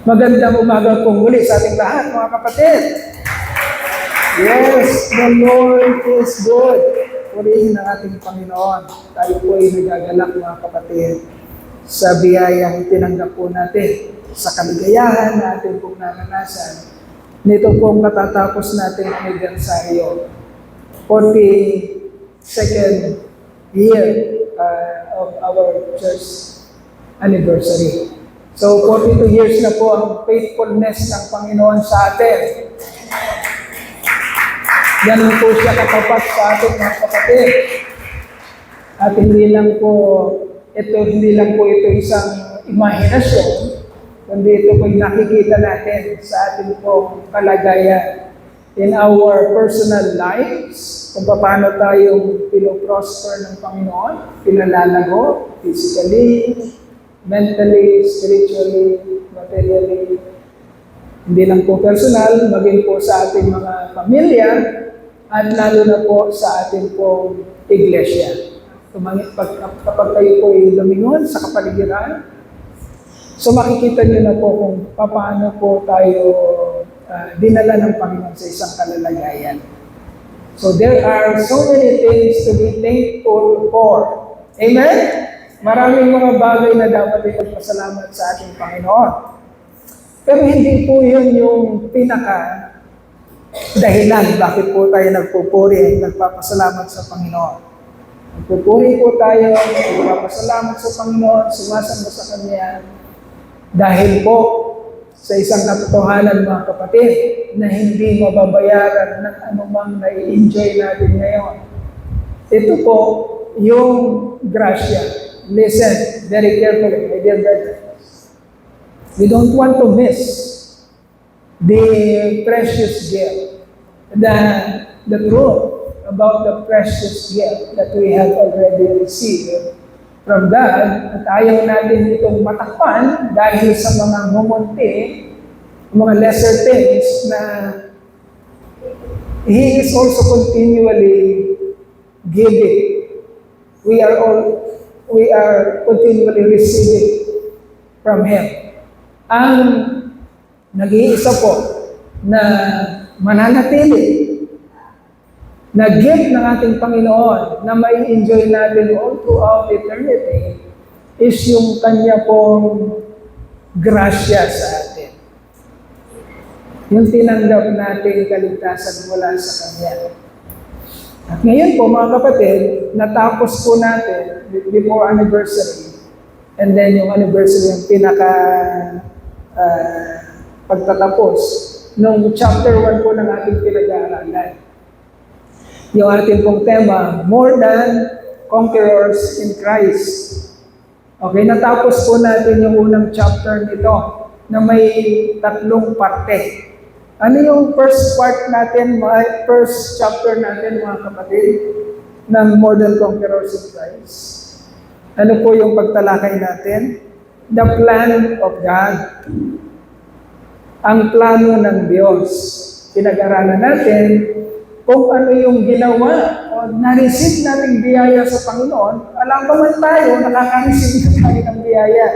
Magandang umaga pong muli sa ating lahat, mga kapatid. Yes, the Lord is good. Purihin ang ating Panginoon. Tayo po ay nagagalak, mga kapatid, sa biyayang tinanggap po natin, sa kaligayahan na ating pong naranasan. Nito pong natatapos natin ang anibersaryo, 42nd year of our church anniversary. So, 42 years na po ang faithfulness ng Panginoon sa atin. Ganun po siya katapat sa ating mga kapatid. At hindi lang po ito isang imahinasyon, kundi ito po yung nakikita natin sa ating pong kalagayan in our personal lives, kung paano tayong pinoprosper ng Panginoon, pinalalago, physically, mentally, spiritually, materially, hindi lang po personal, maging po sa ating mga pamilya, at lalo na po sa ating pong iglesia. Kapag kayo po ay lumingon sa kapaligiran, so makikita niyo na po kung paano po tayo dinala ng Panginoon sa isang kalalagayan. So there are so many things to be thankful for. Amen? Maraming mga bagay na dapat ipagpasalamat sa ating Panginoon. Pero hindi po yun yung pinaka dahilan bakit po tayo nagpupuri at nagpapasalamat sa Panginoon. Nagpupuri po tayo, nagpapasalamat sa Panginoon, sumasamba sa Kanya, dahil po sa isang katotohanan, mga kapatid, na hindi mababayaran ng anumang nai-enjoy natin ngayon. Ito po yung grasya. Listen very carefully, my dear brothers. We don't want to miss the precious gift, the truth about the precious gift that we have already received from God. At ayaw natin itong matakpan dahil sa mga mumunti, mga lesser things na He is also continually giving. We are continually receiving from Him. Ang nag-iisa po na mananatili na gift ng ating Panginoon na may enjoy natin all throughout eternity is yung Kanya pong grasya sa atin. Yung tinanggap natin kaligtasan mula sa Kanya. At ngayon po, mga kapatid, natapos po natin before anniversary. And then yung anniversary yung pagtatapos nung chapter 1 po ng ating pinag-aaralan. Yung ating pong tema, More Than Conquerors in Christ. Okay, natapos po natin yung unang chapter nito na may 3 parte. Ano yung first part natin, first chapter natin, mga kapatid, ng More Than Conquerors in Christ? Ano po yung pagtalakay natin? The plan of God. Ang plano ng Diyos. Pinag-aralan natin kung ano yung ginawa o na-receive nating biyaya sa Panginoon. Alam pa man tayo, nakaka-receive na tayo ng biyaya.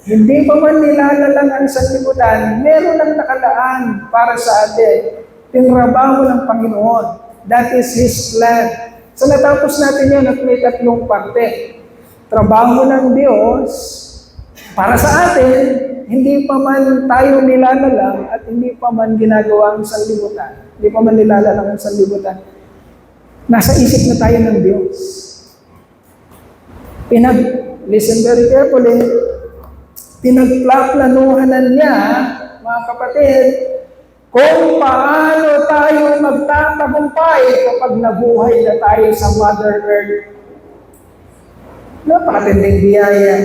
Hindi pa man nilalalang ang sanlibutan, meron lang nakalaan para sa atin. Tinrabaho ng Panginoon. That is His plan. So natapos natin yun at may 3 parte. Trabaho ng Diyos para sa atin, hindi pa man tayo nilalalang at hindi pa man ginagawa ang sanlibutan. Hindi pa man nilalalang ang sanlibutan. Nasa isip na tayo ng Diyos. Listen very carefully. Pinagplaplanuhanan niya, mga kapatid, kung paano tayo magtatagumpay kapag nabuhay na tayo sa Mother Earth. Napakatinding biyaya.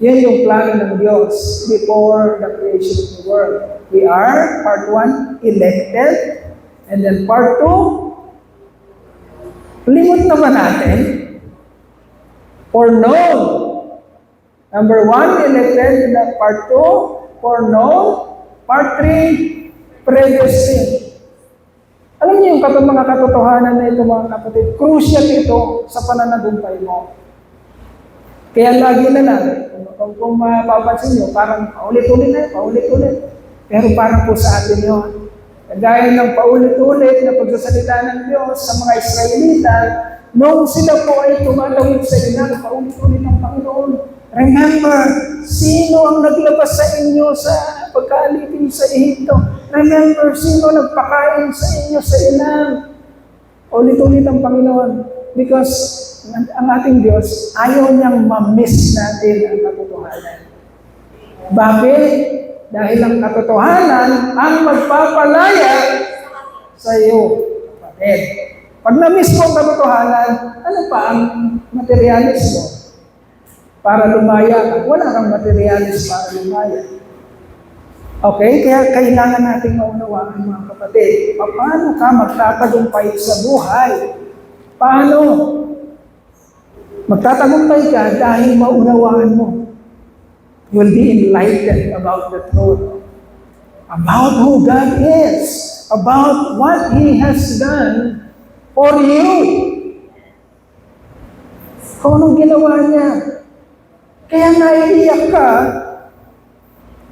Yan yung plano ng Diyos before the creation of the world. We are, part 1, elected, and then part 2, limot naman natin, foreknown. Number 1, elected, and part 2, foreknown, part 3, predestined. Alam niyo yung mga katotohanan na ito, mga kapatid, crucial ito sa pananagumpay mo. Kaya lagi na lang, kung mapapansin nyo, parang paulit-ulit. Pero parang po sa atin yun. Kagaya ng paulit-ulit na pagsasalita ng Diyos sa mga Israelita, noong sila po ay tumatawid sa inang paulit-ulit ng Panginoon. Remember, sino ang naglabas sa inyo sa pagkaalipin sa Ehipto? Remember, sino nagpakain sa inyo sa inang? Ulit-ulit ang Panginoon. Because ang ating Diyos, ayaw niyang ma-miss natin ang katotohanan. Bakit? Dahil ang katotohanan ang magpapalaya sa iyo, kapatid. Pag na-miss mo ang katotohanan, ano pa ang materialis mo? Para lumaya ka. Wala kang materialis para lumaya. Okay? Kaya kailangan natin maunawaan, mga kapatid. Paano ka magtatagumpay sa buhay? Paano? Magtatagumpay ka dahil maunawaan mo. You will be enlightened about the truth. About who God is. About what He has done for you. Kung anong ginawa niya. Kaya naiiyak ka.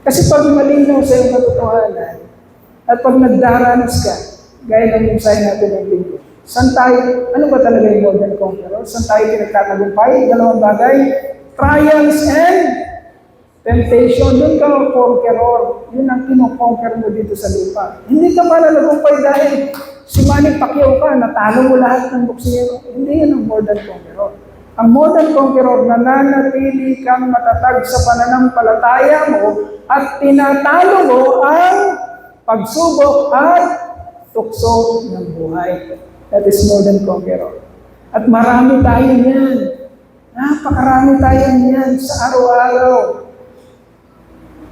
Kasi pag malinaw sa iyong katotohanan, at pag nagdaranas ka, gaya ng mensahe natin ng linggo, saan tayo, ano ba talaga yung modern conqueror? Saan tayo pinagtatagumpay? Dalawang bagay, trials and temptation. Yun ka conqueror. Yun ang kinoconquer mo dito sa lupa. Hindi ka malalagumpay dahil si Manny Pacquiao ka, natalo mo lahat ng boksero. Hindi yan ang modern conqueror. Ang modern conqueror, nananatili kang matatag sa pananampalataya mo at tinatalo mo ang pagsubok at tukso ng buhay. That is modern conqueror. At marami tayo niyan. Napakarami tayo niyan sa araw-araw.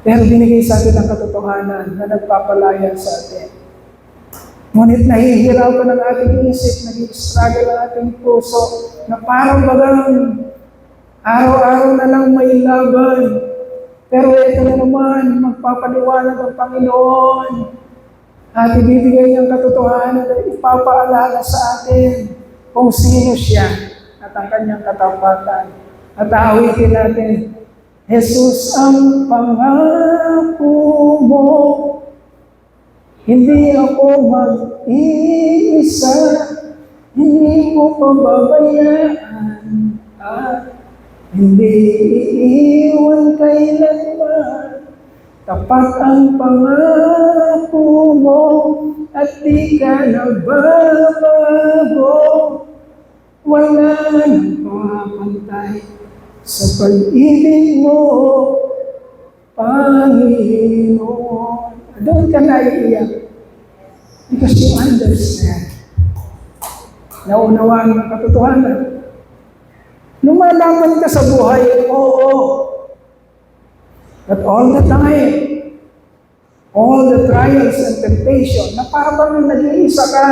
Pero binigay sa atin ang katotohanan na nagpapalaya sa atin. Ngunit nahihirapan ang ating isip, nag-i-struggle ang ating puso, na parang bagang araw-araw na lang may laban. Pero ito na naman, magpapaliwanag ang Panginoon. At ibibigay niyang katotohanan at ipapaalala sa atin kung sino siya at ang kanyang katapatan. At aawitin natin, Jesus ang pangako mo. Hindi ako mag-iisa, hindi mo pababayaan, at hindi iiwan kailanman. Tapat ang pangako mo, at di ka nagbabago. Wala nang pangapantay sa pag-ibig mo, Panginoon. Doon ka naiiyak. Because you understand. Naunawaan ng katotohanan. Lumalaban ka sa buhay, oo. But all the time, all the trials and temptation, na para bang nag-iisa ka,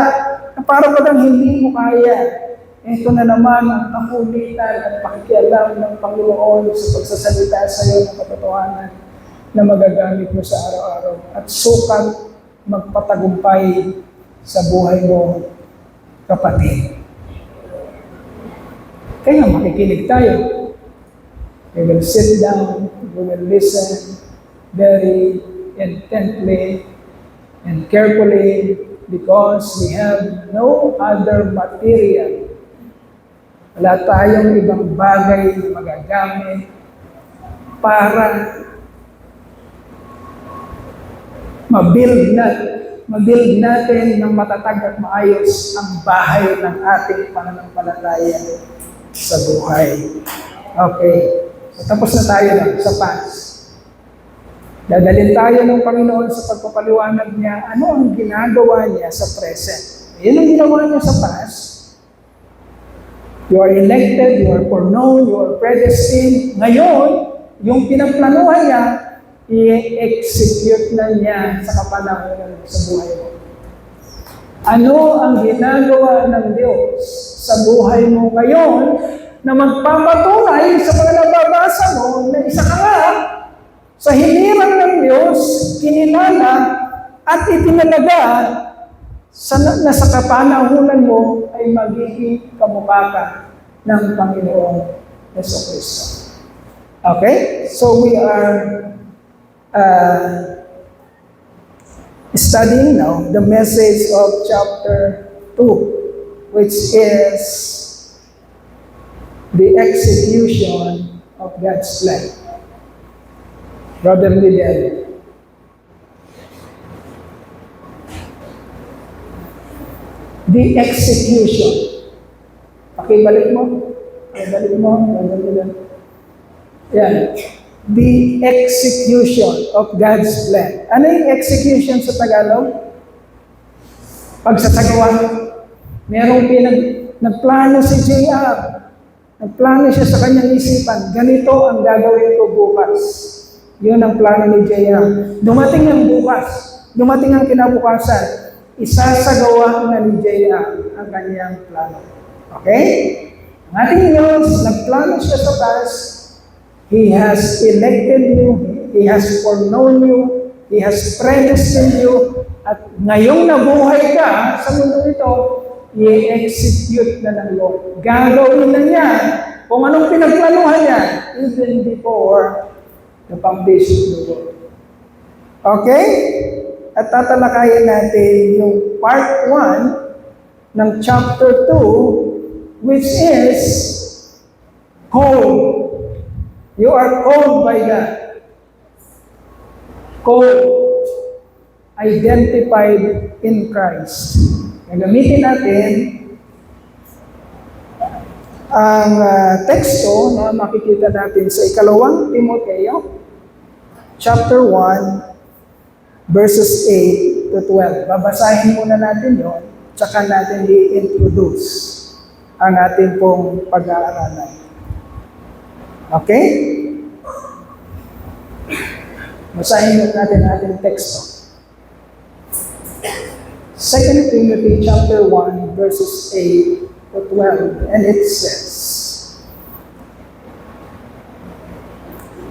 na para bang hindi mo kaya. Ito na naman ang kakulitan at pakikialam ng Panginoon sa pagsasalita sa iyo ng katotohanan na magagamit mo sa araw-araw at sukat magpatagumpay sa buhay mo, kapatid. Kaya makikinig tayo. We will sit down, we will listen very intently and carefully because we have no other material. Wala tayong ibang bagay na magagamit para mabuild natin ng matatag at maayos ang bahay ng ating pananampalataya sa buhay. Okay. So, tapos na tayo lang sa past. Dadalhin tayo ng Panginoon sa pagpapaliwanag niya ano ang ginagawa niya sa present. Yun ang ginawa niya sa past. You are elected, you are foreknown, you are predestined. Ngayon, yung pinaplanuhan niya, i-execute na niya sa kapanahonan sa buhay mo. Ano ang ginagawa ng Diyos sa buhay mo ngayon na magpapatunay sa mga nababasa mo na isa ka nga sa hiniran ng Diyos, kinilala at itinalaga na sa kapanahunan mo ay magiging kamukha ka ng Panginoong Jesucristo. Okay? So we are studying now the message of chapter 2, which is the execution of God's plan. Brother Miguel. The execution. Pakibalik mo. Pakibalik mo. Brother Miguel. Yan. The execution of God's plan. Ano yung execution sa Tagalog? Pagsasagawa. Merong nagplano si JR. Nagplano siya sa kanyang isipan. Ganito ang gagawin ko bukas. Yun ang plano ni JR. Dumating ang bukas. Dumating ang kinabukasan. Isasagawa na ni JR ang kanyang plano. Okay? Ang ating Diyos, nagplano siya sa taas. He has elected you. He has foreknown you. He has predestined you. At ngayong nabuhay ka sa mundo ito, i-execute na ng Lord. Gagawin na niya kung anong pinagplanuhan niya even before the foundation of the world. Okay? At tatalakayin natin yung part 1 ng chapter 2, which is called. You are called by God. Called. Identified in Christ. Gagamitin natin ang teksto na makikita natin sa ikalawang Timoteo, chapter 1, verses 8 to 12. Babasahin muna natin yon, tsaka natin i-introduce ang ating pong pag-aaralan. Okay? Basahin natin ating teksto. 2 Timothy chapter 1 verses 8 to 12, and it says,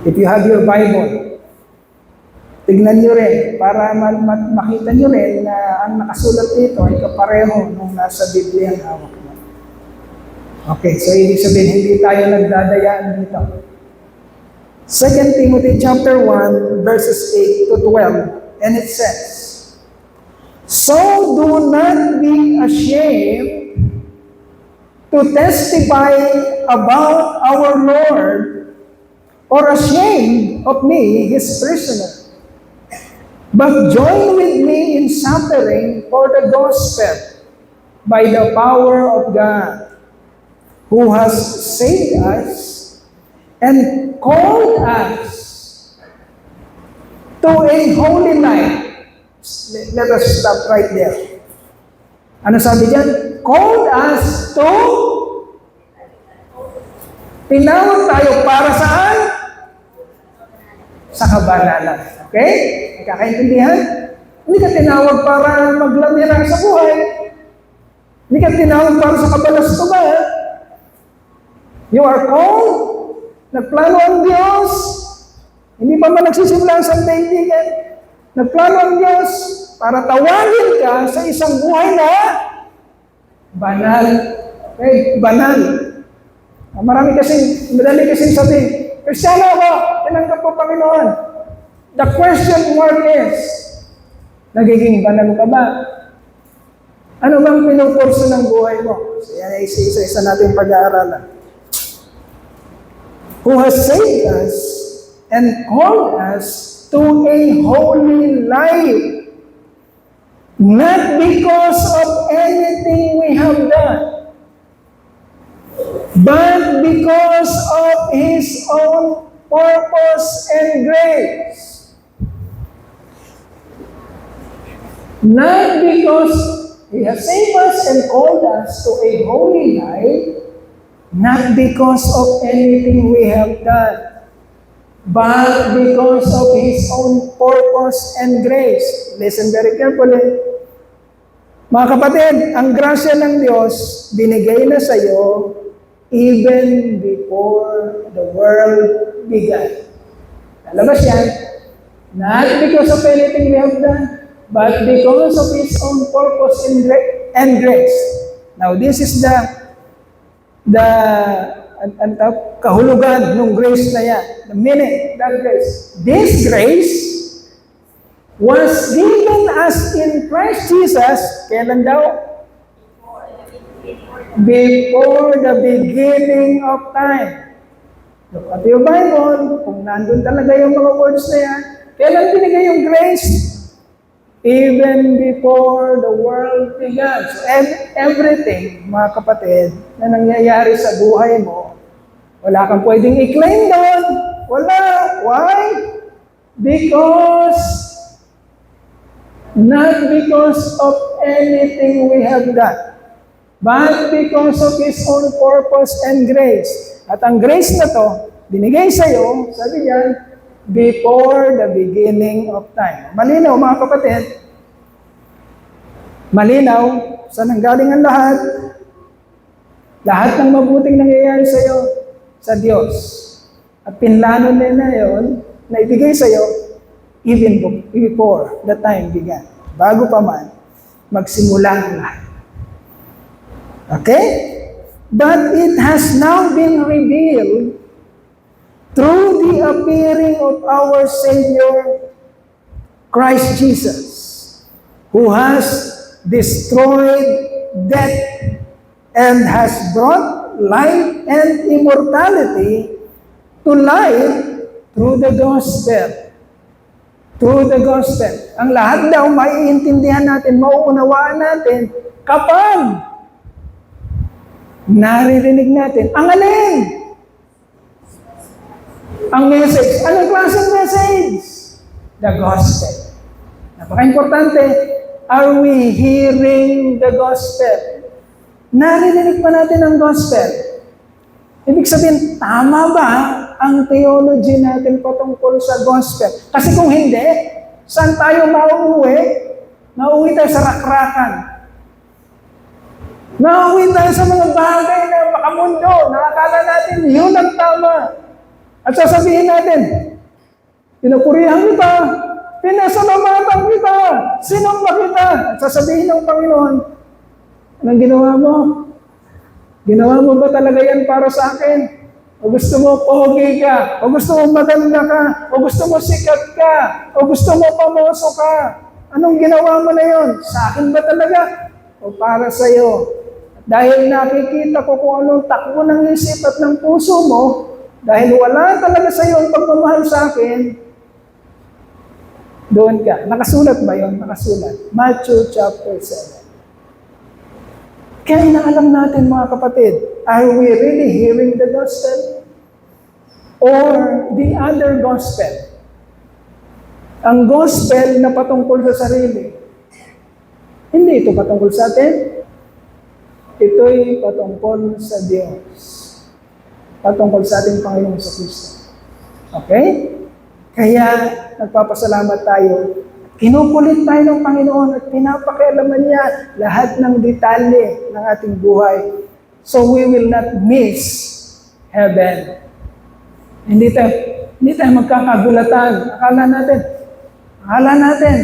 if you have your Bible, tignan nyo rin para makita nyo rin na ang nakasulat dito ay kapareho nung nasa Biblia ang hawak mo. Okay, so ibig sabihin, hindi tayo nagdadayaan dito. 2 Timothy chapter 1, verses 8 to 12, and it says, so do not be ashamed to testify about our Lord, or ashamed of me, his prisoner, but join with me in suffering for the gospel by the power of God, who has saved us and called us to a holy life. Let us stop right there. Ano sabi diyan? Called us to, tinawag tayo para saan? Sa kabanalan. Okay? Nagkakaintindihan? Hindi ka tinawag para maglamira sa buhay. Hindi ka tinawag para sa kabalastugan. You are called, nagplano ang Diyos, hindi pa man nagsisimula sa daigdigan, nagplano ang Diyos para tawagin ka sa isang buhay na banal. Okay, banal. Madali kasing sabihin, Kristiyano ako, tinanggap ko Panginoon. The question mark is, nagiging banal ka ba? Ano bang pinupurso ng buhay mo? So yan ay isa-isa natin pag-aaralan. Who has saved us and called us to a holy life, not because of anything we have done, but because of His own purpose and grace. Not because He has saved us and called us to a holy life, not because of anything we have done, but because of His own purpose and grace. Listen very carefully. Mga kapatid, ang grasya ng Diyos, binigay na sa iyo even before the world began. Lalabas yan. Not because of anything we have done, but because of His own purpose and grace. Now, this is the kahulugan ng grace na yan. The meaning, that grace. This grace was given us in Christ Jesus, kailan daw? Before the beginning of time. Look at your Bible, kung nandun talaga yung mga words na yan, kailan binigay yung grace? Even before the world began. So everything, mga kapatid, na nangyayari sa buhay mo, wala kang pwedeng i-claim doon. Wala. Why? Not because of anything we have done, but because of His own purpose and grace. At ang grace na to, binigay sa'yo, sabi niya, before the beginning of time. Malinaw, mga kapatid. Malinaw, saan nanggaling ang lahat? Lahat ng mabuting nangyayari sa'yo, sa Diyos. At pinlano nila yun, na ibigay sa'yo, even before the time began. Bago pa man, magsimula ang lahat. Okay? But it has now been revealed through the appearing of our Savior, Christ Jesus, who has destroyed death and has brought life and immortality to life through the gospel. Through the gospel. Ang lahat daw maiintindihan natin, mauunawaan natin kapag naririnig natin ang alin? Ang message. Anong klaseng message? The gospel. Napaka-importante. Are we hearing the gospel? Naririnig pa natin ang gospel. Ibig sabihin, tama ba ang theology natin patungkol sa gospel? Kasi kung hindi, saan tayo mauuwi? Mauuwi tayo sa rakrakan. Mauuwi tayo sa mga bagay na makamundo. Nakakala natin, yun ang tama. At sasabihin natin, pinupurihan kita, pinasalamatan kita, sinamba kita. At sasabihin ng Panginoon, anong ginawa mo? Ginawa mo ba talaga yan para sa akin? O gusto mo pogi ka? O gusto mo maganda ka? O gusto mo sikat ka? O gusto mo pamoso ka? Anong ginawa mo na yon? Sa akin ba talaga? O para sa iyo? Dahil nakikita ko kung anong takbo ng isip at ng puso mo, dahil wala talaga sa iyo ang pagmamahal sa akin, doon ka. Nakasulat ba yon? Nakasulat. Matthew chapter 7. Kaya inaalam natin, mga kapatid, are we really hearing the gospel? Or the other gospel? Ang gospel na patungkol sa sarili. Hindi ito patungkol sa atin. Ito'y patungkol sa Diyos. Patungkol sa ating Panginoon sa Kristo. Okay? Kaya nagpapasalamat tayo. Kinukulit tayo ng Panginoon at pinapakialaman niya lahat ng detalye ng ating buhay. So we will not miss heaven. Hindi tayo magkakagulatan. Akala natin,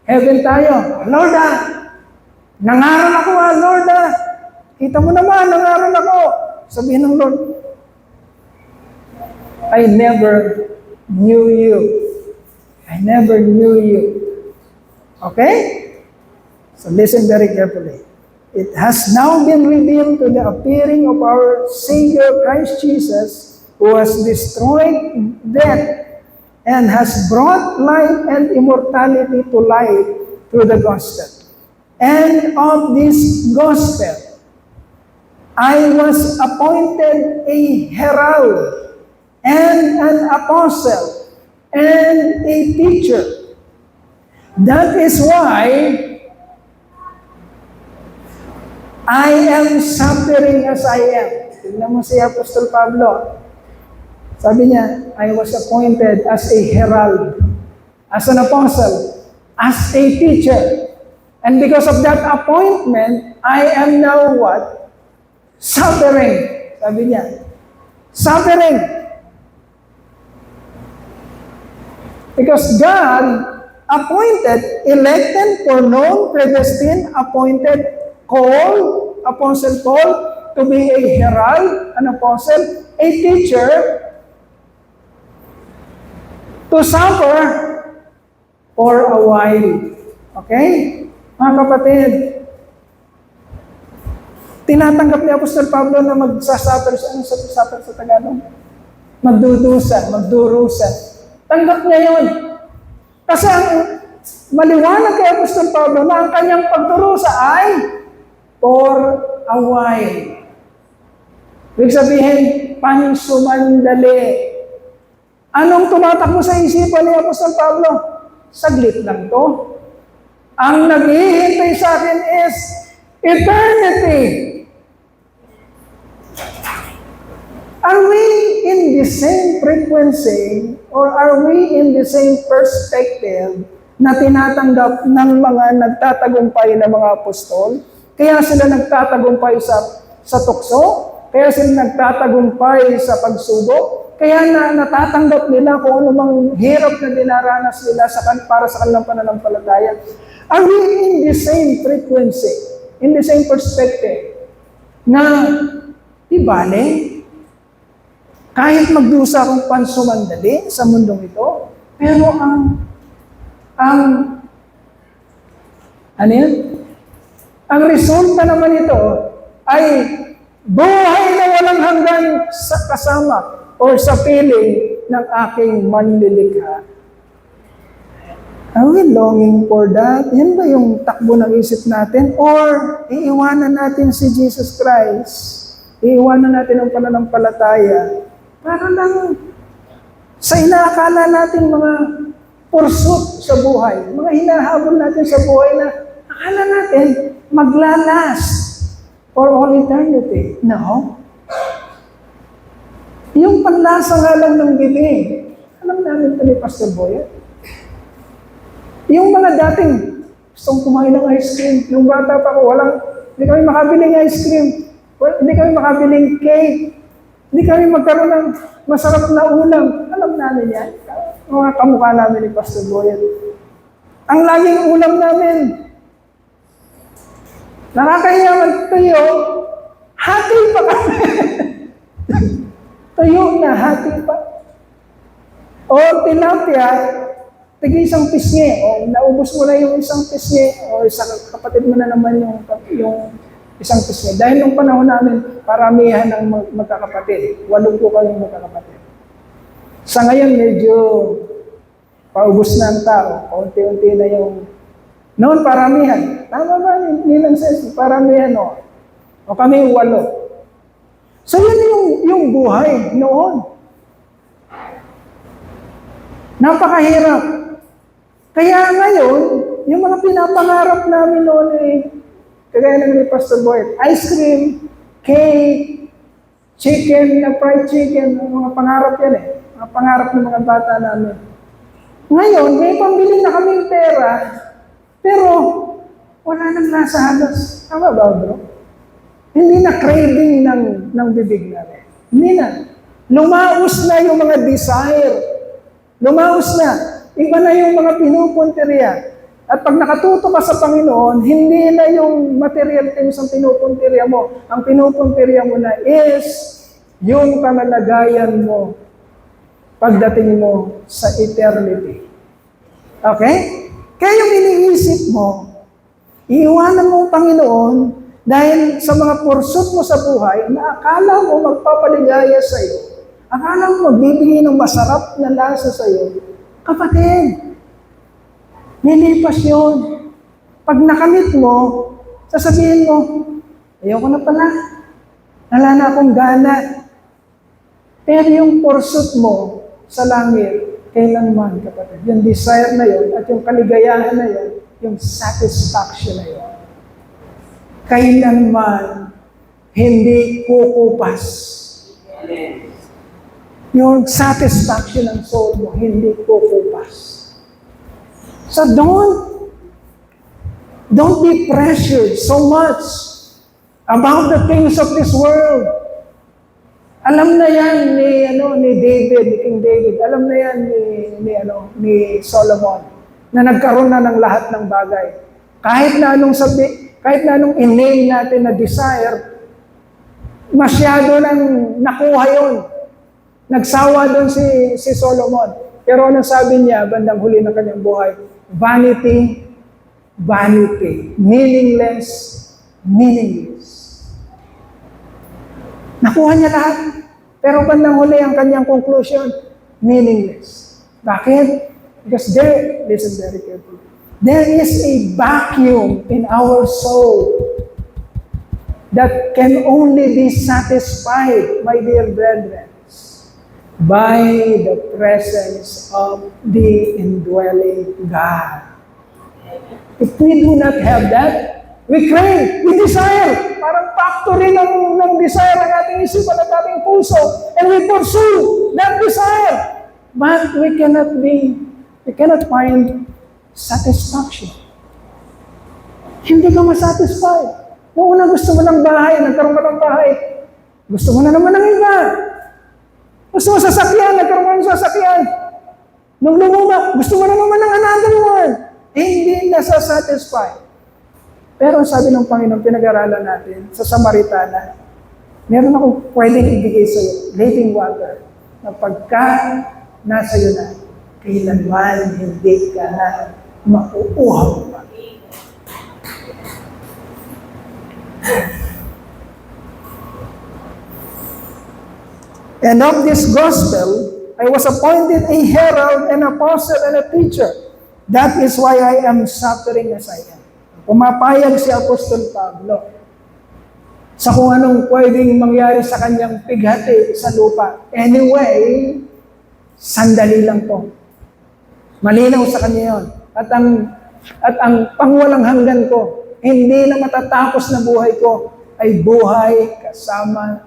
heaven tayo. Lord, nangaral ako, Lord. Kita mo naman, nangaral ako. Sabihin ng Lord, I never knew you. I never knew you. Okay? So listen very carefully. It has now been revealed to the appearing of our Savior Christ Jesus, who has destroyed death and has brought life and immortality to life through the gospel. And of this gospel, I was appointed a herald and an apostle and a teacher. That is why I am suffering as I am. Tignan mo si Apostol Pablo. Sabi niya, I was appointed as a herald, as an apostle, as a teacher. And because of that appointment, I am now what? Suffering. Sabi niya, suffering. Because God appointed, elected, foreknown, predestined, appointed, called, Apostle Paul to be a herald, an apostle, a teacher, to suffer for a while. Okay? Mga kapatid, tinatanggap ni Apostol Pablo na magsasuffer siya. Ano sa suffer sa Tagalog? Magdurusa. Tanggap niya yun. Kasi ang maliwanag kay Apostol Pablo na ang kanyang pagdurusa ay for a while. Ibig sabihin, pansumandali. Anong tumatakbo sa isipan ni Apostol Pablo? Saglit lang to. Ang naghihintay sa akin is eternity. Are we in the same frequency or are we in the same perspective na tinatanggap ng mga nagtatagumpay na mga apostol? Kaya sila nagtatagumpay sa tukso? Kaya sila nagtatagumpay sa pagsubok? Kaya natatanggap nila kung ano mang hirap na dinaranas nila para sa kanilang pananampalataya? Are we in the same frequency? In the same perspective? Na, di bale, kahit magdusa akong pansumandali sa mundong ito, pero ang resulta naman ito ay buhay na walang hanggan sa kasama o sa piling ng aking manlilikha. Are we longing for that? Yan ba yung takbo ng isip natin? Or iiwanan natin si Jesus Christ? Iiwanan natin ang pananampalataya para lang sa inaakala natin mga pursuit sa buhay, mga hinahabol natin sa buhay na akala natin maglalast for all eternity. No. Yung panlasa nga lang ng bibig, alam namin ito ni Pastor Boyet. Yung mga dating gustong kumain ng ice cream, yung bata pa ko, hindi kami makabiling ice cream, hindi kami makabiling cake, hindi kami magkaroon ng masarap na ulam. Alam namin yan. Mga kamukha namin ni Pastor Boyet. Ang laging ulam namin, nakakahiya magtuyo, hati pa kami. Tuyo na, hati pa. O tilapia, tig-isang pisngi. O naubos mo na yung isang pisngi, o isang kapatid mo na naman yung isang pisngi. Dahil nung panahon namin, paramihan ng magkakapatid. 8 po kayong magkakapatid. Sa ngayon, medyo paubos na ang tao. Unti-unti na yung... Noon, paramihan. Tama ba? Nilang sense, paramihan o. O kami 8. So, yun yung buhay noon. Napakahirap. Kaya ngayon, yung mga pinapangarap namin noon kagaya ng ni Pastor Boyet, ice cream, cake, chicken, fried chicken, mga pangarap yan mga pangarap ng mga bata namin. Ngayon, may pambili na kaming pera, pero wala nang nasa halos. Tama ba, bro? Hindi na craving ng bibig namin. Hindi na. Lumaos na yung mga desire. Lumaos na. Iba na yung mga pinupunteriya. At pag nakatuto ka sa Panginoon, hindi na yung material things ang pinupunteriya mo. Ang pinupunteriya mo na is yung kamalagayan mo pagdating mo sa eternity. Okay? Kaya yung iniisip mo, iiwanan mo ang Panginoon dahil sa mga pursuit mo sa buhay na akala mo magpapaligaya sa iyo, akala mo magbibigay ng masarap na lasa sa iyo, kapatid, nilipas yun. Pag nakamit mo, sasabihin mo, ayoko na pala, wala na akong gana. Pero yung pursuit mo sa langit, kailanman, kapatid, yung desire na yun at yung kaligayahan na yun, yung satisfaction na yun, kailanman hindi kukupas. Yung satisfaction ng soul mo, hindi kukupas. So don't be pressured so much about the things of this world. Alam na yan ni David, ni King David. Alam na yan ni Solomon na nagkaroon na ng lahat ng bagay. Kahit na anong inhale natin na desire, Masyado nang nakuha yun. Nagsawa doon si Solomon. Pero anong sabi niya, bandang huli ng kanyang buhay? Vanity, vanity. Meaningless, meaningless. Nakuha niya lahat. Pero bandang huli ang kanyang conclusion, meaningless. Bakit? Because listen very carefully, there is a vacuum in our soul that can only be satisfied, my dear brethren, by the presence of the indwelling God. If we do not have that, we crave, we desire. Parang factory ng desire ang ating isipan at ating puso. And we pursue that desire. But we cannot find satisfaction. Hindi ka masatisfy. Kung una gusto mo ng bahay, nagkaroon ka ng bahay, gusto mo na naman ng iba. Gusto mo sasakyan, nagkaroon ka ng sasakyan. Nung lumuma, gusto mo na naman ng another one. Hindi nasasatisfy. Pero sabi ng Panginoon, pinag-aralan natin sa Samaritana, meron akong pwedeng ibigay sa iyo, living water, na pagka nasa iyo na, kailanman hindi ka na mauuhaw pa. And of this gospel, I was appointed a herald, an apostle, and a teacher. That is why I am suffering as I am. Pumapayag si Apostol Pablo sa kung anong pwedeng mangyari sa kanyang pighati sa lupa. Anyway, sandali lang to. Malinaw sa kanya yun. At ang pangwalang hanggan ko, hindi na matatapos na buhay ko, ay buhay kasama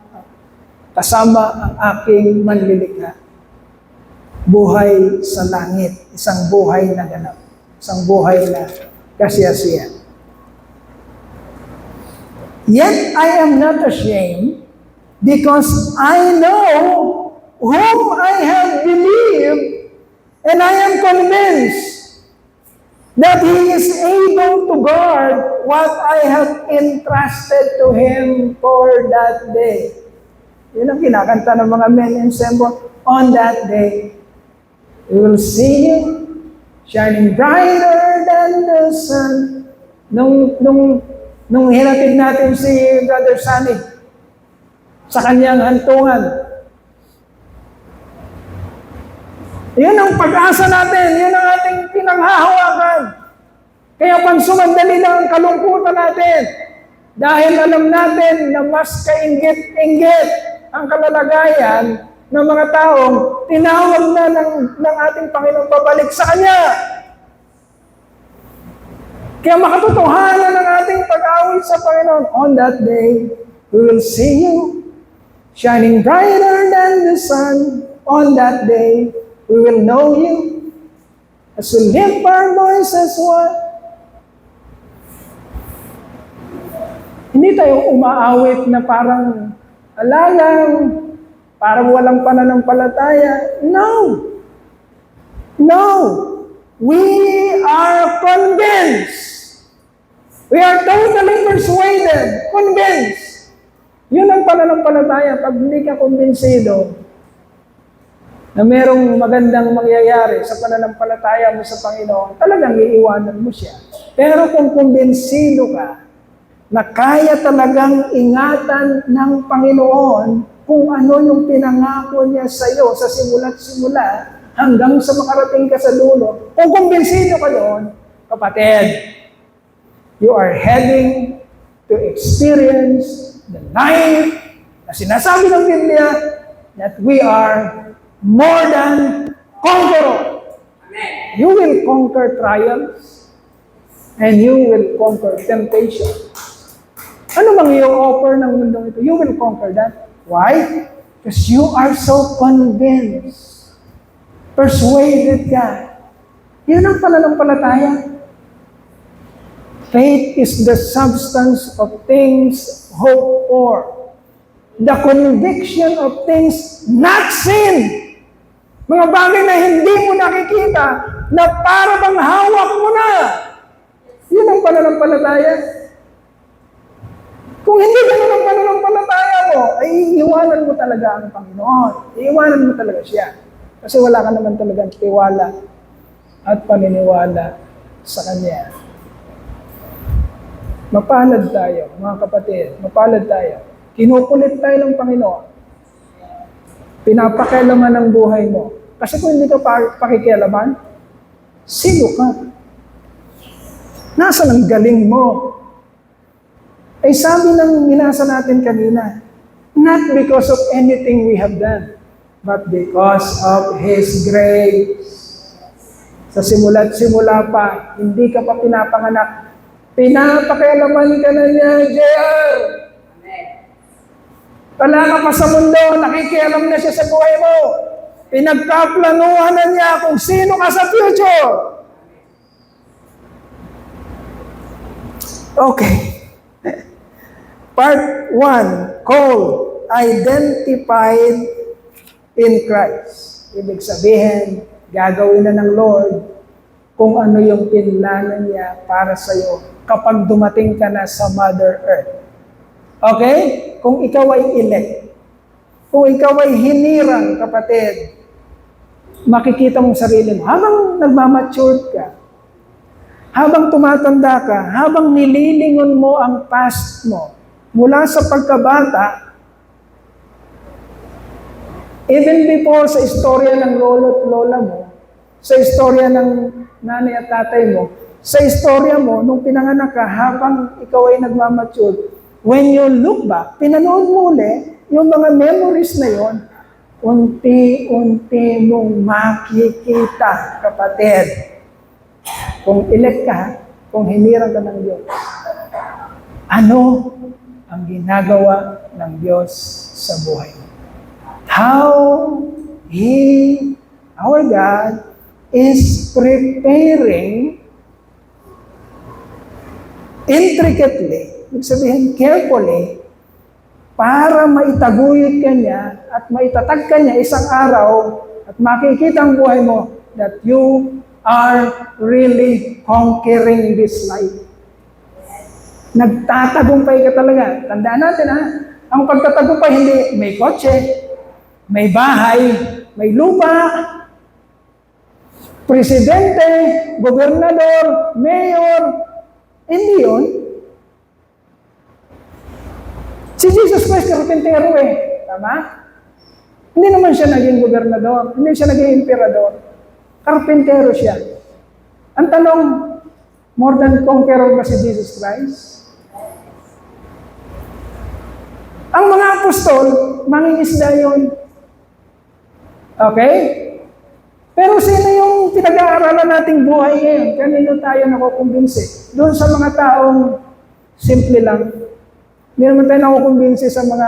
ang aking manlilikha. Buhay sa langit, isang buhay na ganap, isang buhay na kasiyasiyan. Yet I am not ashamed, because I know whom I have believed, and I am convinced that He is able to guard what I have entrusted to Him for that day. Yun ang kinakanta ng mga men ensemble. On that day, we will see you shining brighter than the sun. Nung hinatid natin si Brother Sunny sa kanyang hantungan, yun ang pag-asa natin, yun ang ating pinanghahawakan. Kaya pansumandali lang ang kalungkutan natin. Dahil alam natin na mas kainggit-inggit ang kalalagayan ng mga taong tinawag na ng ating Panginoon pabalik sa Kanya. Kaya makatotohanan ng ating pag-awit sa Panginoon. On that day, we will see you shining brighter than the sun. On that day, we will know you as we lift our voices one. Hindi tayo umaawit na parang alalang, parang walang pananampalataya. No! No! We are convinced. We are totally persuaded, convinced. Yun ang pananampalataya. Pag hindi ka kumbinsido na merong magandang mangyayari sa pananampalataya mo sa Panginoon, talagang iiwanan mo siya. Pero kung kumbinsido ka na kaya talagang ingatan ng Panginoon kung ano yung pinangako niya sa iyo sa simula't simula hanggang sa makarating ka sa dulo, kung kumbinsido ka doon, kapatid, you are heading to experience the life na sinasabi ng Biblia that we are more than conqueror. Amen. You will conquer trials and you will conquer temptation. Ano bang i-offer ng mundong ito? You will conquer that. Why? Because you are so convinced. Persuaded ka. Yun ang pananampalataya. Faith is the substance of things hoped for. The conviction of things not seen. Mga bagay na hindi mo nakikita, na para bang hawak mo na. Yun ang pananampalataya. Kung hindi ganun ang pananampalataya mo, ay iiwanan mo talaga ang Panginoon. Iiwanan mo talaga siya. Kasi wala ka naman talagang tiwala at paniniwala sa Kanya. Mapalad tayo, mga kapatid. Mapalad tayo. Kinukulit tayo ng Panginoon. Pinapakialaman ang buhay mo. Kasi kung hindi ka pakikialaman, sino ka? Nasaan ang galing mo? Ay sabi ng minasa natin kanina, not because of anything we have done, but because of His grace. Sa simula't simula pa, hindi ka pa pinapanganak, pinapakialaman ka na niya, JR. Wala ka pa sa mundo, nakikialam na siya sa buhay mo. Pinagkaplanuhan na niya kung sino ka sa future. Okay. Part 1, called, identified in Christ. Ibig sabihin, gagawin na ng Lord kung ano yung pinlano niya para sa iyo kapag dumating ka na sa Mother Earth. Okay? Kung ikaw ay elect, kung ikaw ay hinirang, kapatid, makikita mong sarili mo, habang nagmamature ka, habang tumatanda ka, habang nililingon mo ang past mo, mula sa pagkabata, even before sa istorya ng lolo at lola mo, sa istorya ng nanay at tatay mo, sa istorya mo, nung pinanganak ka, habang ikaw ay nagmamature, when you look back, pinanood mo uli, yung mga memories na yon, unti-unti mong makikita, kapatid. Kung elect ka, kung hinirang ka ng Diyos, ano ang ginagawa ng Diyos sa buhay mo? How He, our God, is preparing intricately, ibig sabihin carefully, para maitaguyod ka niya at maitatag ka niya isang araw at makikita ang buhay mo that you are really conquering this life. Nagtatagumpay ka talaga. Tandaan natin ang pagtatagumpay hindi may kotse, may bahay, may lupa, presidente, gobernador, mayor, hindi yun. Si Jesus Christ, karpentero Tama? Hindi naman siya naging gobernador, hindi siya naging emperador. Karpentero siya. Ang tanong, more than conqueror ba si Jesus Christ? Ang mga apostol, mangingisda yun. Okay? Pero sino yung pinag-aaralan nating buhay ngayon? Kanino tayo nakukumbinsi? Doon sa mga taong simple lang. Hindi naman tayo nakukumbinsi sa mga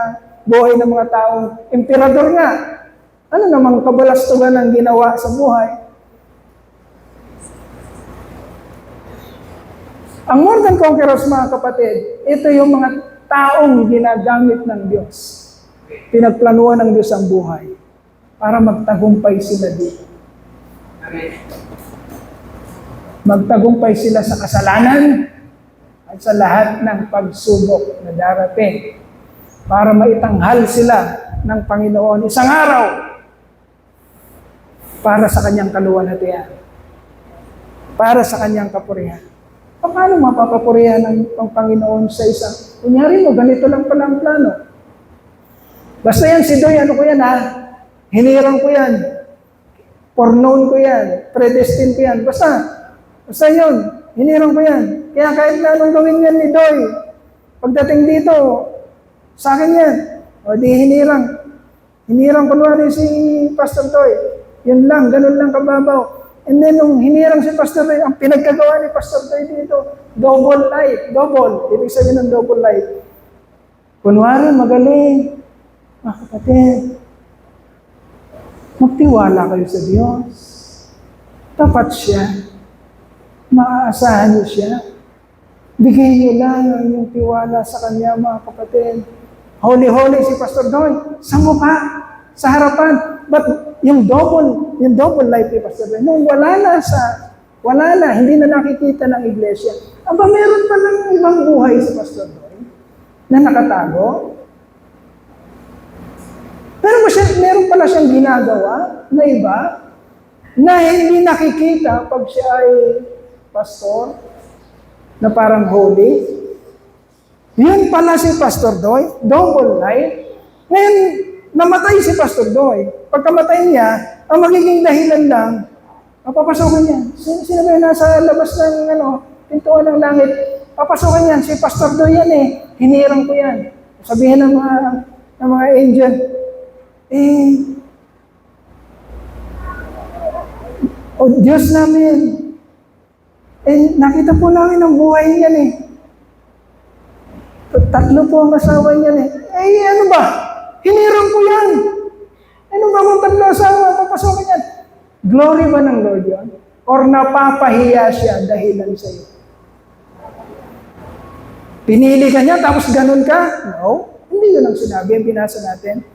buhay ng mga taong emperador nga. Ano namang kabalastugan ang ginawa sa buhay? Ang more than conquerors, mga kapatid, ito yung mga taong ginagamit ng Diyos. Pinagplanuhan ng Diyos ang buhay para magtagumpay sila dito. Magtagumpay sila sa kasalanan at sa lahat ng pagsubok na darating para maitanghal sila ng Panginoon isang araw para sa kanyang kaluwalhatian, para sa kanyang kapurihan. Paano mapapapurihan ng Panginoon sa isang? Kunyari mo, ganito lang pala ang plano. Basta yan, si Doy, ano ko yan hinirang ko yan. Foreknown ko yan. Predestined ko yan. Basta yun. Hinirang ko yan. Kaya kahit na anong gawin yan ni Doy, pagdating dito, sa akin yan. O di hinirang. Hinirang kunwari si Pastor Doy. Yun lang, ganun lang kababaw. And then, nung hinirang si Pastor Doy, ang pinagkagawa ni Pastor Doy dito, double life. Double. Ibig sabihin ng double life. Kunwari, magaling. Mga kapatid, magtiwala kayo sa Diyos. Tapat siya. Maaasahan niyo siya. Bigay niyo lang ang inyong tiwala sa Kanya, mga kapatid. Holy-holy si Pastor Doy. Sa mukha. Sa harapan. But yung double life ni Pastor Doy, nung wala na, hindi na nakikita ng iglesia. Aba, meron pa ng ibang buhay si Pastor Doy. na nakatago? Pero meron pala siyang ginagawa na iba na hindi nakikita pag siya ay pastor na parang holy. Yun pala si Pastor Doy, double life. Ngayon, namatay si Pastor Doy. Pagkamatay niya, ang magiging dahilan lang, papapasokan niya. Sino ba yung nasa labas ng pintuan ng langit? Papasokan yan. Si Pastor Doy yan eh. Hinirang ko yan. Sabihin ng mga angel, o Diyos namin, nakita po namin ang buhay niyan eh. 3 po ang asawa niyan eh. Ano ba? Hinirang ko yan. Ano ba kung 3 asawa? Papasokan yan. Glory ba ng Lord yun? Or napapahiya siya dahilan sa iyo? Pinili ka niya tapos ganun ka? No. Hindi yun ang sinabi. Ang binasa natin.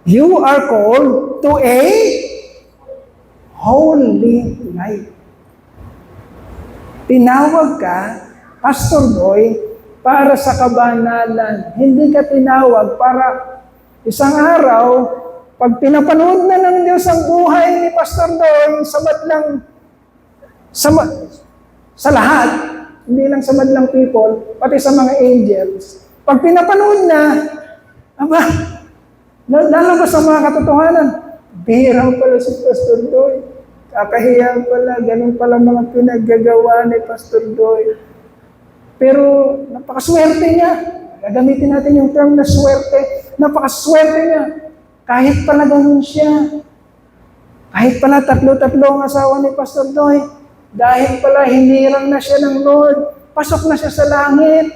You are called to a holy life. Tinawag ka, Pastor Boy, para sa kabanalan. Hindi ka tinawag para isang araw, pag pinapanood na ng Diyos ang buhay ni Pastor Boy, sa lahat, hindi lang sa madlang people, pati sa mga angels. Pag pinapanood na, lalabas ang mga katotohanan. Bihira pala si Pastor Doy. Kakahiya pala, ganun pala mga pinaggagawa ni Pastor Doy. Pero napakaswerte niya. Gagamitin natin yung term na swerte. Napakaswerte niya. Kahit pala ganun siya. Kahit pala 3 ang asawa ni Pastor Doy. Dahil pala hinirang na siya ng Lord. Pasok na siya sa langit.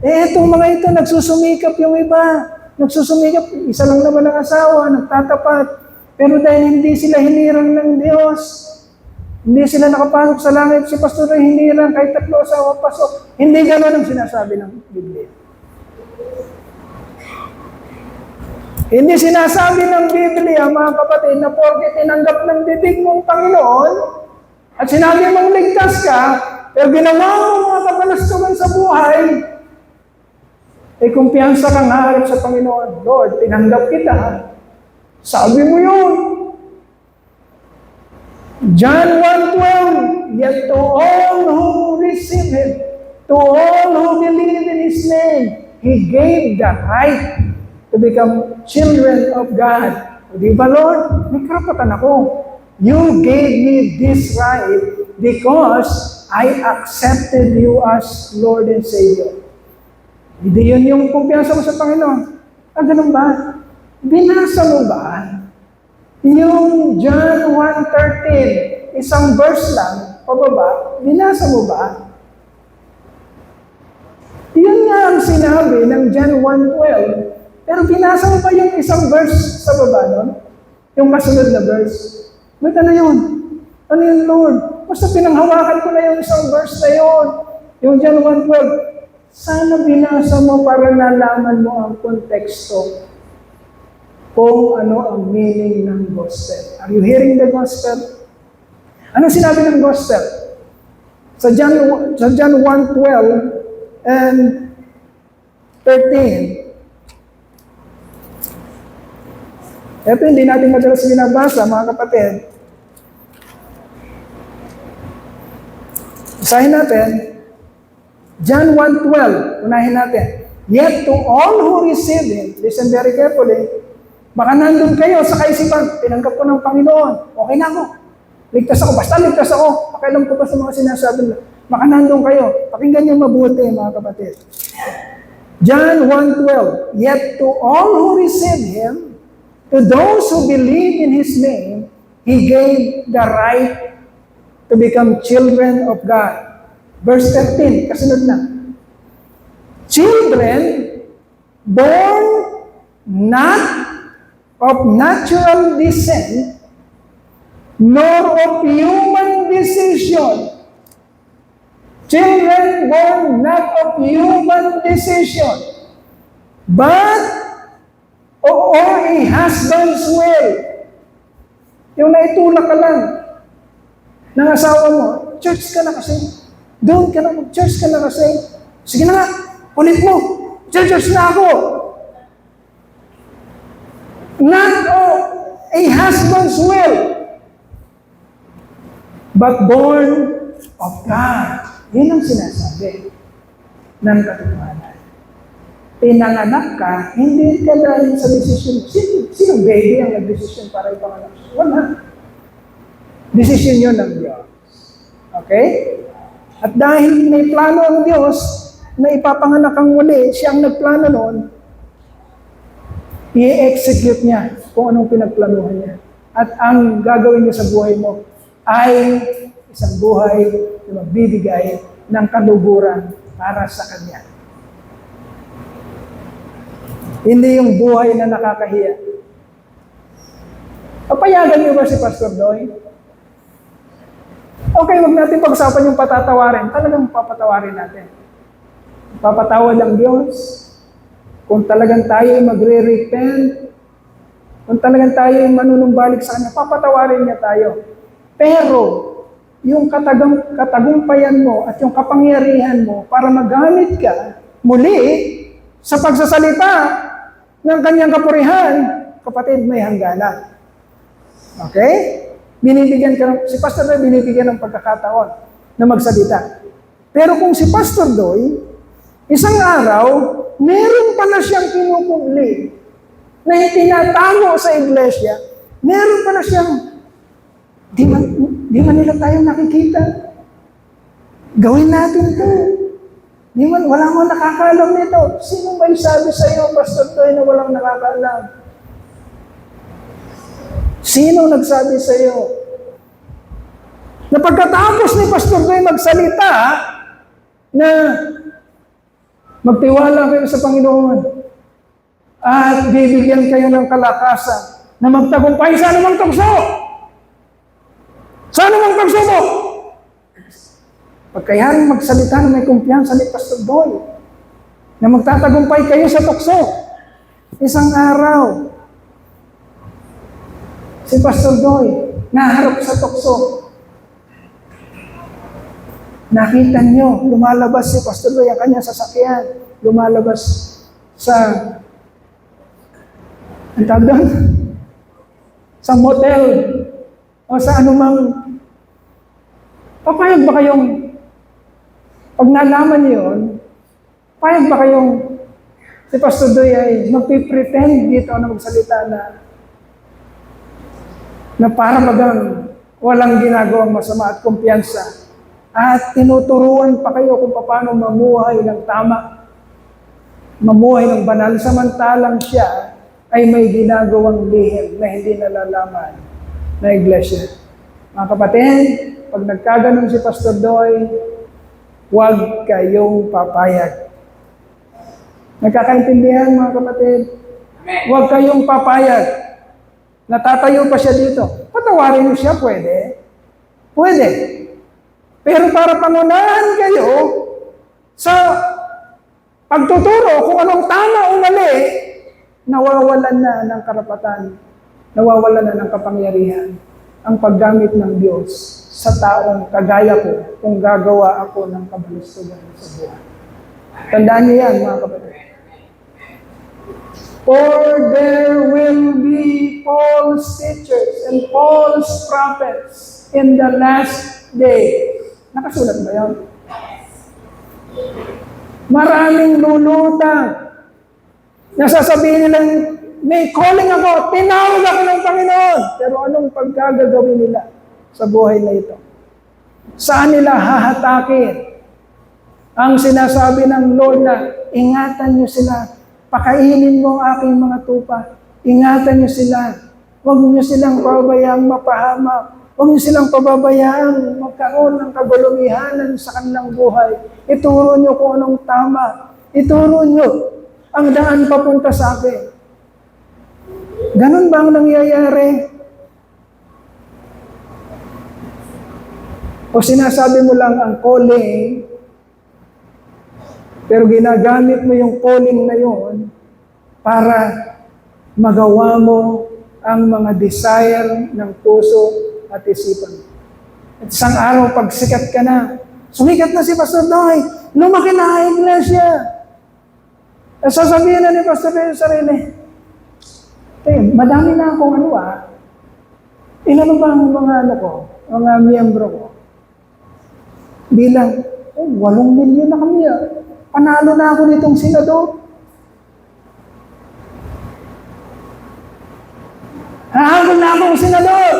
Itong mga ito, nagsusumikap yung iba. Nagsusumikap, isa lang naman ang asawa, nagtatapat. Pero dahil hindi sila hinirang ng Diyos, hindi sila nakapasok sa langit, si Pastor ay hinirang, kahit 3 asawa pasok. Hindi gano'n ang sinasabi ng Biblia. Hindi sinasabi ng Biblia, mga kapatid, na porke tinanggap ng bibig mong Panginoon, at sinabi mong ligtas ka, pero ginawa mo mga kapalastugan sa buhay, kumpiyansa kang haharap sa Panginoon. Lord, tinanggap kita. Sabi mo yun. John 1:12, yet to all who receive Him, to all who believe in His name, He gave the right to become children of God. O di ba, Lord? May karapatan ako. You gave me this right because I accepted you as Lord and Savior. Hindi yun yung kumpiyansa mo sa Panginoon. Ganun ba? Binasa mo ba? Yung John 1:13, isang verse lang, pababa, binasa mo ba? Yun nga ang sinabi ng John 1:12. Pero binasa mo ba yung isang verse sa baba nun? Yung kasunod na verse? Ba't ano yun? Ano yun, Lord? Basta pinanghawakan ko na yung isang verse na yun. Yung John 1:12. Sana binasa mo para nalaman mo ang konteksto kung ano ang meaning ng gospel. Are you hearing the gospel? Ano sinabi ng gospel? Sa John 1:12 and 13. Ito hindi natin madalas binabasa, mga kapatid. Basahin natin. John 1:12, unahin natin. Yet to all who receive Him, listen very carefully, baka nandun kayo sa kaisipan, tinanggap ko ng Panginoon, okay na ako. Ligtas ako, basta ligtas ako. Pakialam ko pa sa mga sinasabi nila. Baka nandun kayo, pakinggan niyo mabuti mga kapatid. John 1:12, yet to all who receive Him, to those who believe in His name, He gave the right to become children of God. Verse 13, kasunod na. Children born not of natural descent, nor of human decision. Children born not of human decision, but or a husband's will. Yung naitulak ka lang ng asawa mo, church ka na kasi. Doon ka na, mag-church ka na kasi. Sige na nga, kulit mo. Church na ako. Not a husband's will, but born of God. Yan ang sinasabi ng katotohanan. Pinanganak ka, hindi ka dahil sa desisyon. Sino baby ang nag-desisyon para ipanganak? Wala. Desisyon yun ng Diyos. Okay? At dahil may plano ang Diyos na ipapanganak ang muli, siya ang nagplano noon, i-execute niya kung anong pinagplanuhan niya. At ang gagawin niya sa buhay mo ay isang buhay na magbibigay ng kaluguran para sa Kanya. Hindi yung buhay na nakakahiya. Papayagan niyo ba si Pastor Doy? Okay, wag natin pag-usapan yung patatawarin. Talagang papatawarin natin. Papatawad ang Diyos. Kung talagang tayo magre-repent, kung talagang tayo manunumbalik sa Kanya, papatawarin niya tayo. Pero, yung katagumpayan mo at yung kapangyarihan mo para magamit ka muli sa pagsasalita ng Kanyang kapurihan, kapatid, may hangganan. Okay? Si Pastor Doy, binibigyan ng pagkakataon na magsalita. Pero kung si Pastor Doy, isang araw, meron pala siyang pinupugli na itinatago sa iglesia, meron pala siyang, di man nila tayo nakikita. Gawin natin to. Wala mo nakakaalam nito. Sino ba yung sabi sa iyo, Pastor Doy, na walang nakakaalam? Sino nagsabi sa iyo? Na pagkatapos ni Pastor Doy magsalita, na magtiwala kayo sa Panginoon at bibigyan kayo ng kalakasan na magtagumpay sa anumang tukso. Sa anumang tukso mo. Pagkayaring magsalita na may kumpiyansa ni Pastor Doy na magtatagumpay kayo sa tukso. Isang araw, si Pastor Doy naharap sa tukso. Nakita niyo, lumalabas si Pastor Doy, ang kanyang sasakyan, lumalabas sa, ang tawag doon? Sa motel, o sa anumang, papayag ba kayong, pag nalaman niyo yun, payag ba kayong, si Pastor Doy ay magpipretend dito na magsalita na para magang walang ginagawang masama at kumpiyansa. At tinuturuan pa kayo kung paano mamuhay ng tama, mamuhay ng banal, samantalang siya ay may ginagawang lihim na hindi nalalaman na iglesia. Mga kapatid, pag nagkaganon si Pastor Doy, huwag kayong papayag. Nagkakaintindihan, mga kapatid? Huwag kayong papayag. Natatayo pa siya dito. Patawarin mo siya, pwede? Pwede. Pero para pangunahan kayo sa pagtuturo kung anong tama o mali, nawawalan na ng karapatan, nawawalan na ng kapangyarihan ang paggamit ng Diyos sa taong kagaya ko kung gagawa ako ng kabalustugan sa buhay. Tandaan niyo yan, mga kapatid. For there will be false teachers and false prophets in the last day. Nakasulat ba yun? Maraming lulutang. Nasasabihin nilang, may calling ako, tinawag ako ng Panginoon. Pero anong pagkagagawin nila sa buhay na ito? Saan nila hahatakin? Ang sinasabi ng Lord na, ingatan niyo sila, pakainin mo ang aking mga tupa, ingatan niyo sila, huwag niyo silang pababayang mapahamak, huwag niyo silang pababayaan magkaroon ng kagulumihanan sa kanilang buhay. Ituro niyo kung anong tama. Ituro niyo ang daan papunta sa akin. Ganun ba ang nangyayari? O sinasabi mo lang ang calling, pero ginagamit mo yung calling na yon para magawa mo ang mga desire ng puso at isipan. At isang araw, pag sikat ka na, sumikat na si Pastor Doy, lumaki na ang iglesia. Sasabihin na ni Pastor Leo sa sarili, madami na akong ilan ba ang mga mga miyembro ko? Bilang, 8 milyon na kami Panalo na ako nitong senador. Hahabol na akong senador.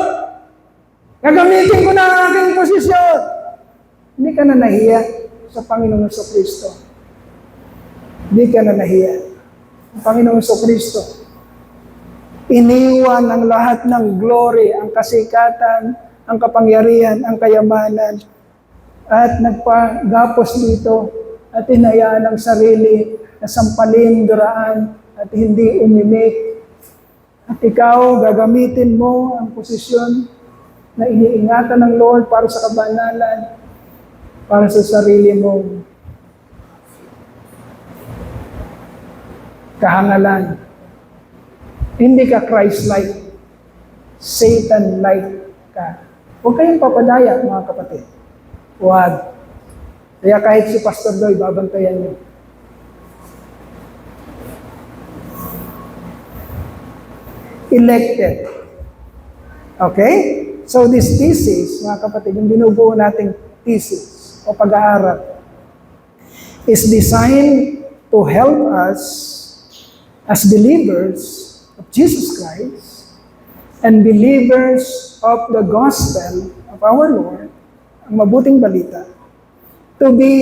Gagamitin ko na ang aking posisyon. Hindi ka na nahiya sa Panginoon Kristo. Hindi ka na nahiya. Ang Panginoon Kristo, iniwan ang lahat ng glory, ang kasikatan, ang kapangyarihan, ang kayamanan, at nagpagapos dito at hinayaan ang sarili na sampalin, duraan, at hindi umimik. At ikaw, gagamitin mo ang posisyon na iniingatan ng Lord para sa kabanalan, para sa sarili mong kahangalan. Hindi ka Christ-like, Satan-like ka. Huwag kayong papadaya, mga kapatid. Huwag. Kaya kahit si Pastor Doy, babantayan niyo. Elected. Okay? So this thesis, mga kapatid, yung binubuo nating thesis o pag-aaral is designed to help us as believers of Jesus Christ and believers of the gospel of our Lord, ang mabuting balita, to be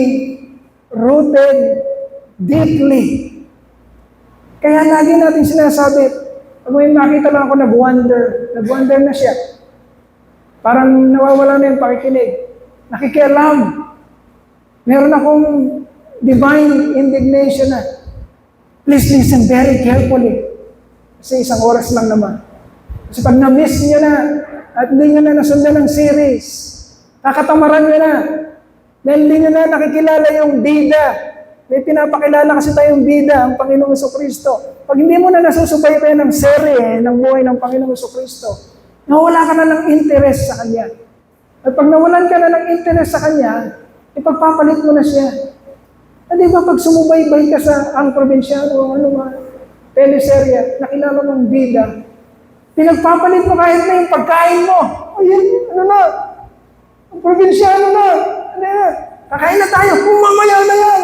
rooted deeply. Kaya lagi natin sinasabi, pag may makita lang ako nag-wonder na siya. Parang nawawala na yung pakikinig. Nakikialam. Meron akong divine indignation na. Please listen very carefully. Kasi 1 oras lang naman. Kasi pag na-miss niyo na, at hindi niyo na nasundan ng series, kakatamaran niyo na. Dahil hindi niyo na nakikilala yung bida. May pinapakilala kasi tayong bida, ang Panginoong Kristo. Pag hindi mo na nasusubaybayan ng serye ng buhay ng Panginoong Kristo, nawala ka na ng interest sa Kanya. At pag nawalan ka na ng interest sa Kanya, ipagpapalit mo na siya. At di ba pag sumubaybay ka sa ang probinsyano o teleserye, nakilala mong bida, pinagpapalit mo kahit na yung pagkain mo. Ayun, ang probinsyano na. Kakain na tayo, mamaya na yan.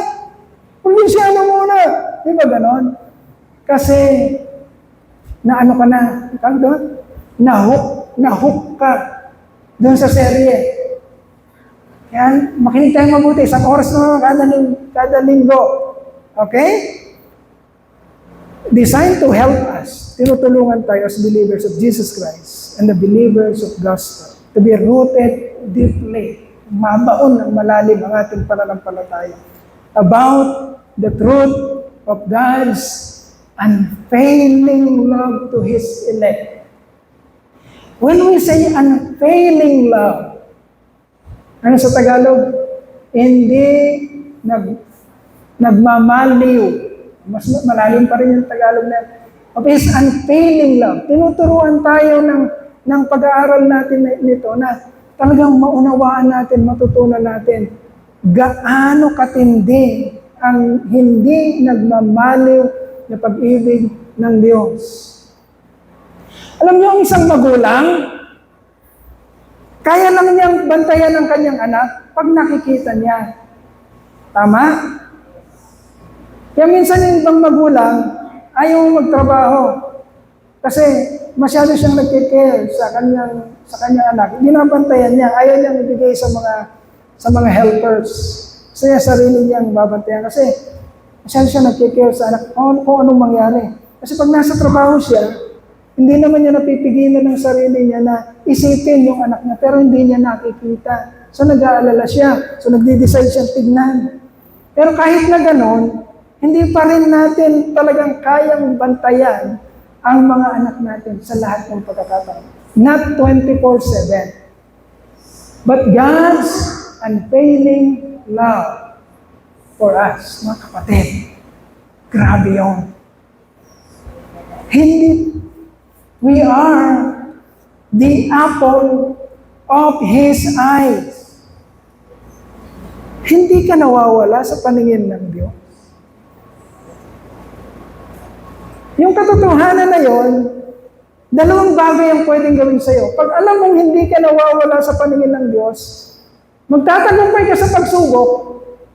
Probinsyano muna. Di ba ganon? Kasi, naano ka na, ikaw doon? Nahook ka doon sa serye. Yan, makinig tayo mabuti. 1 oras na kada linggo. Okay? Designed to help us. Tinutulungan tayo as believers of Jesus Christ and the believers of gospel to be rooted deeply. Mabaon ng malalim ang ating pananampalataya about the truth of God's unfailing love to His elect. When we say unfailing love, ano sa Tagalog? Hindi nagmamaliw. Mas malalim pa rin yung Tagalog na of His unfailing love. Tinuturuan tayo ng pag-aaral natin nito na talagang maunawaan natin, matutunan natin gaano katindi ang hindi nagmamaliw na pag-ibig ng Diyos. Alam niyo, ang isang magulang, kaya lang niyang bantayan ang kanyang anak pag nakikita niya. Tama? Kaya minsan yung ibang magulang, ayaw magtrabaho. Kasi masyado siyang nagkikare sa kanyang anak. Binabantayan niya, ayaw niyang ibigay sa mga helpers. Kasi sarili niyang babantayan. Kasi masyado siya nagkikare sa anak kung anong mangyari. Kasi pag nasa trabaho siya, hindi naman niya napipigilan ng sarili niya na isipin yung anak niya, pero hindi niya nakikita. So nag-aalala siya. So nagde-decide siyang tignan. Pero kahit na ganon, hindi pa rin natin talagang kayang bantayan ang mga anak natin sa lahat ng pagkakataon. Not 24/7. But God's unfailing love for us, mga kapatid. Grabe yun. We are the apple of His eyes. Hindi ka nawawala sa paningin ng Diyos. Yung katotohanan na yon, dalawang bagay ang pwedeng gawin sa'yo. Pag alam mong hindi ka nawawala sa paningin ng Diyos, magtatagumpay ka sa pagsubok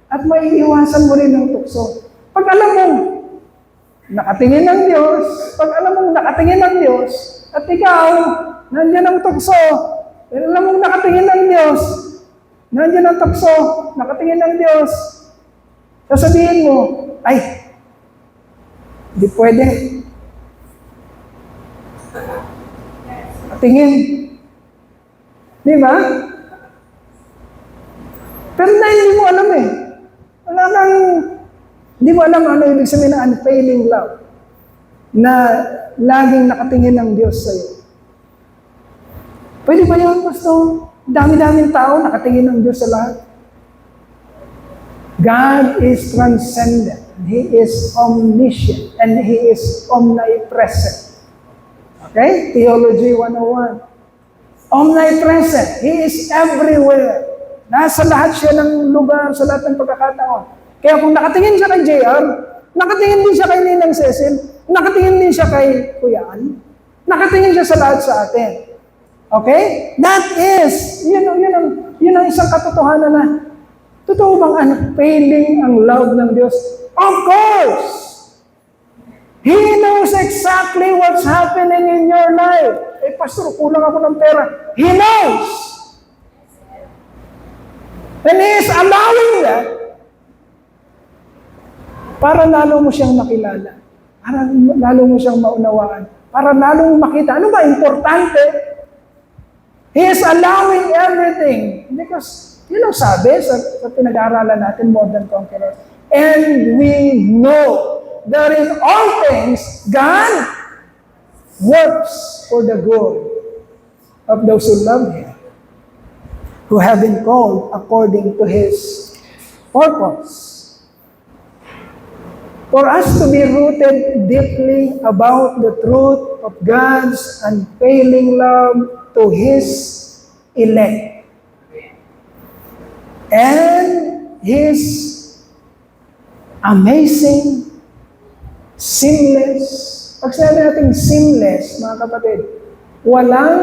at maiiwasan mo rin ng tukso. Pag alam mong nakatingin ng Diyos, pag alam mong nakatingin ng Diyos, at ikaw, nandiyan ang tukso, alam mong nakatingin ng Diyos, nandiyan ang tukso, nakatingin ng Diyos, sasabihin mo, ay, hindi pwede. Tingin. Di ba? Pero na hindi mo alam eh. Wala nang, hindi mo alam ano ibig sabihin ng unfailing love na laging nakatingin ng Diyos sa'yo. Pwede ba yun, Pastor? Dami-daming tao nakatingin ng Diyos sa lahat. God is transcendent. He is omniscient. And He is omnipresent. Okay? Theology 101. Omnipresent. He is everywhere. Nasa lahat siya ng lugar, sa lahat ng pagkakataon. Kaya kung nakatingin siya kay JR, nakatingin din siya kay Ninang Cecil, nakatingin din siya kay Kuya Ann, nakatingin siya sa lahat sa atin. Okay? That is, yun ang isang katotohanan na, totoo bang unfailing ang love ng Diyos? Of course! He knows exactly what's happening in your life. Eh, Pastor, kulang ako ng pera. He knows! And He is allowing that para lalo mo siyang makilala. Para lalo mo siyang maunawaan. Para lalo mo makita. Ano ba importante? He is allowing everything. Because, yun ang sabi sa pinag-aaralan natin, More Than Conquerors. And we know that in all things, God works for the good of those who love Him, who have been called according to His purpose. For us to be rooted deeply about the truth of God's unfailing love to His elect and His amazing, seamless. Pag sinabi natin seamless, mga kapatid, walang,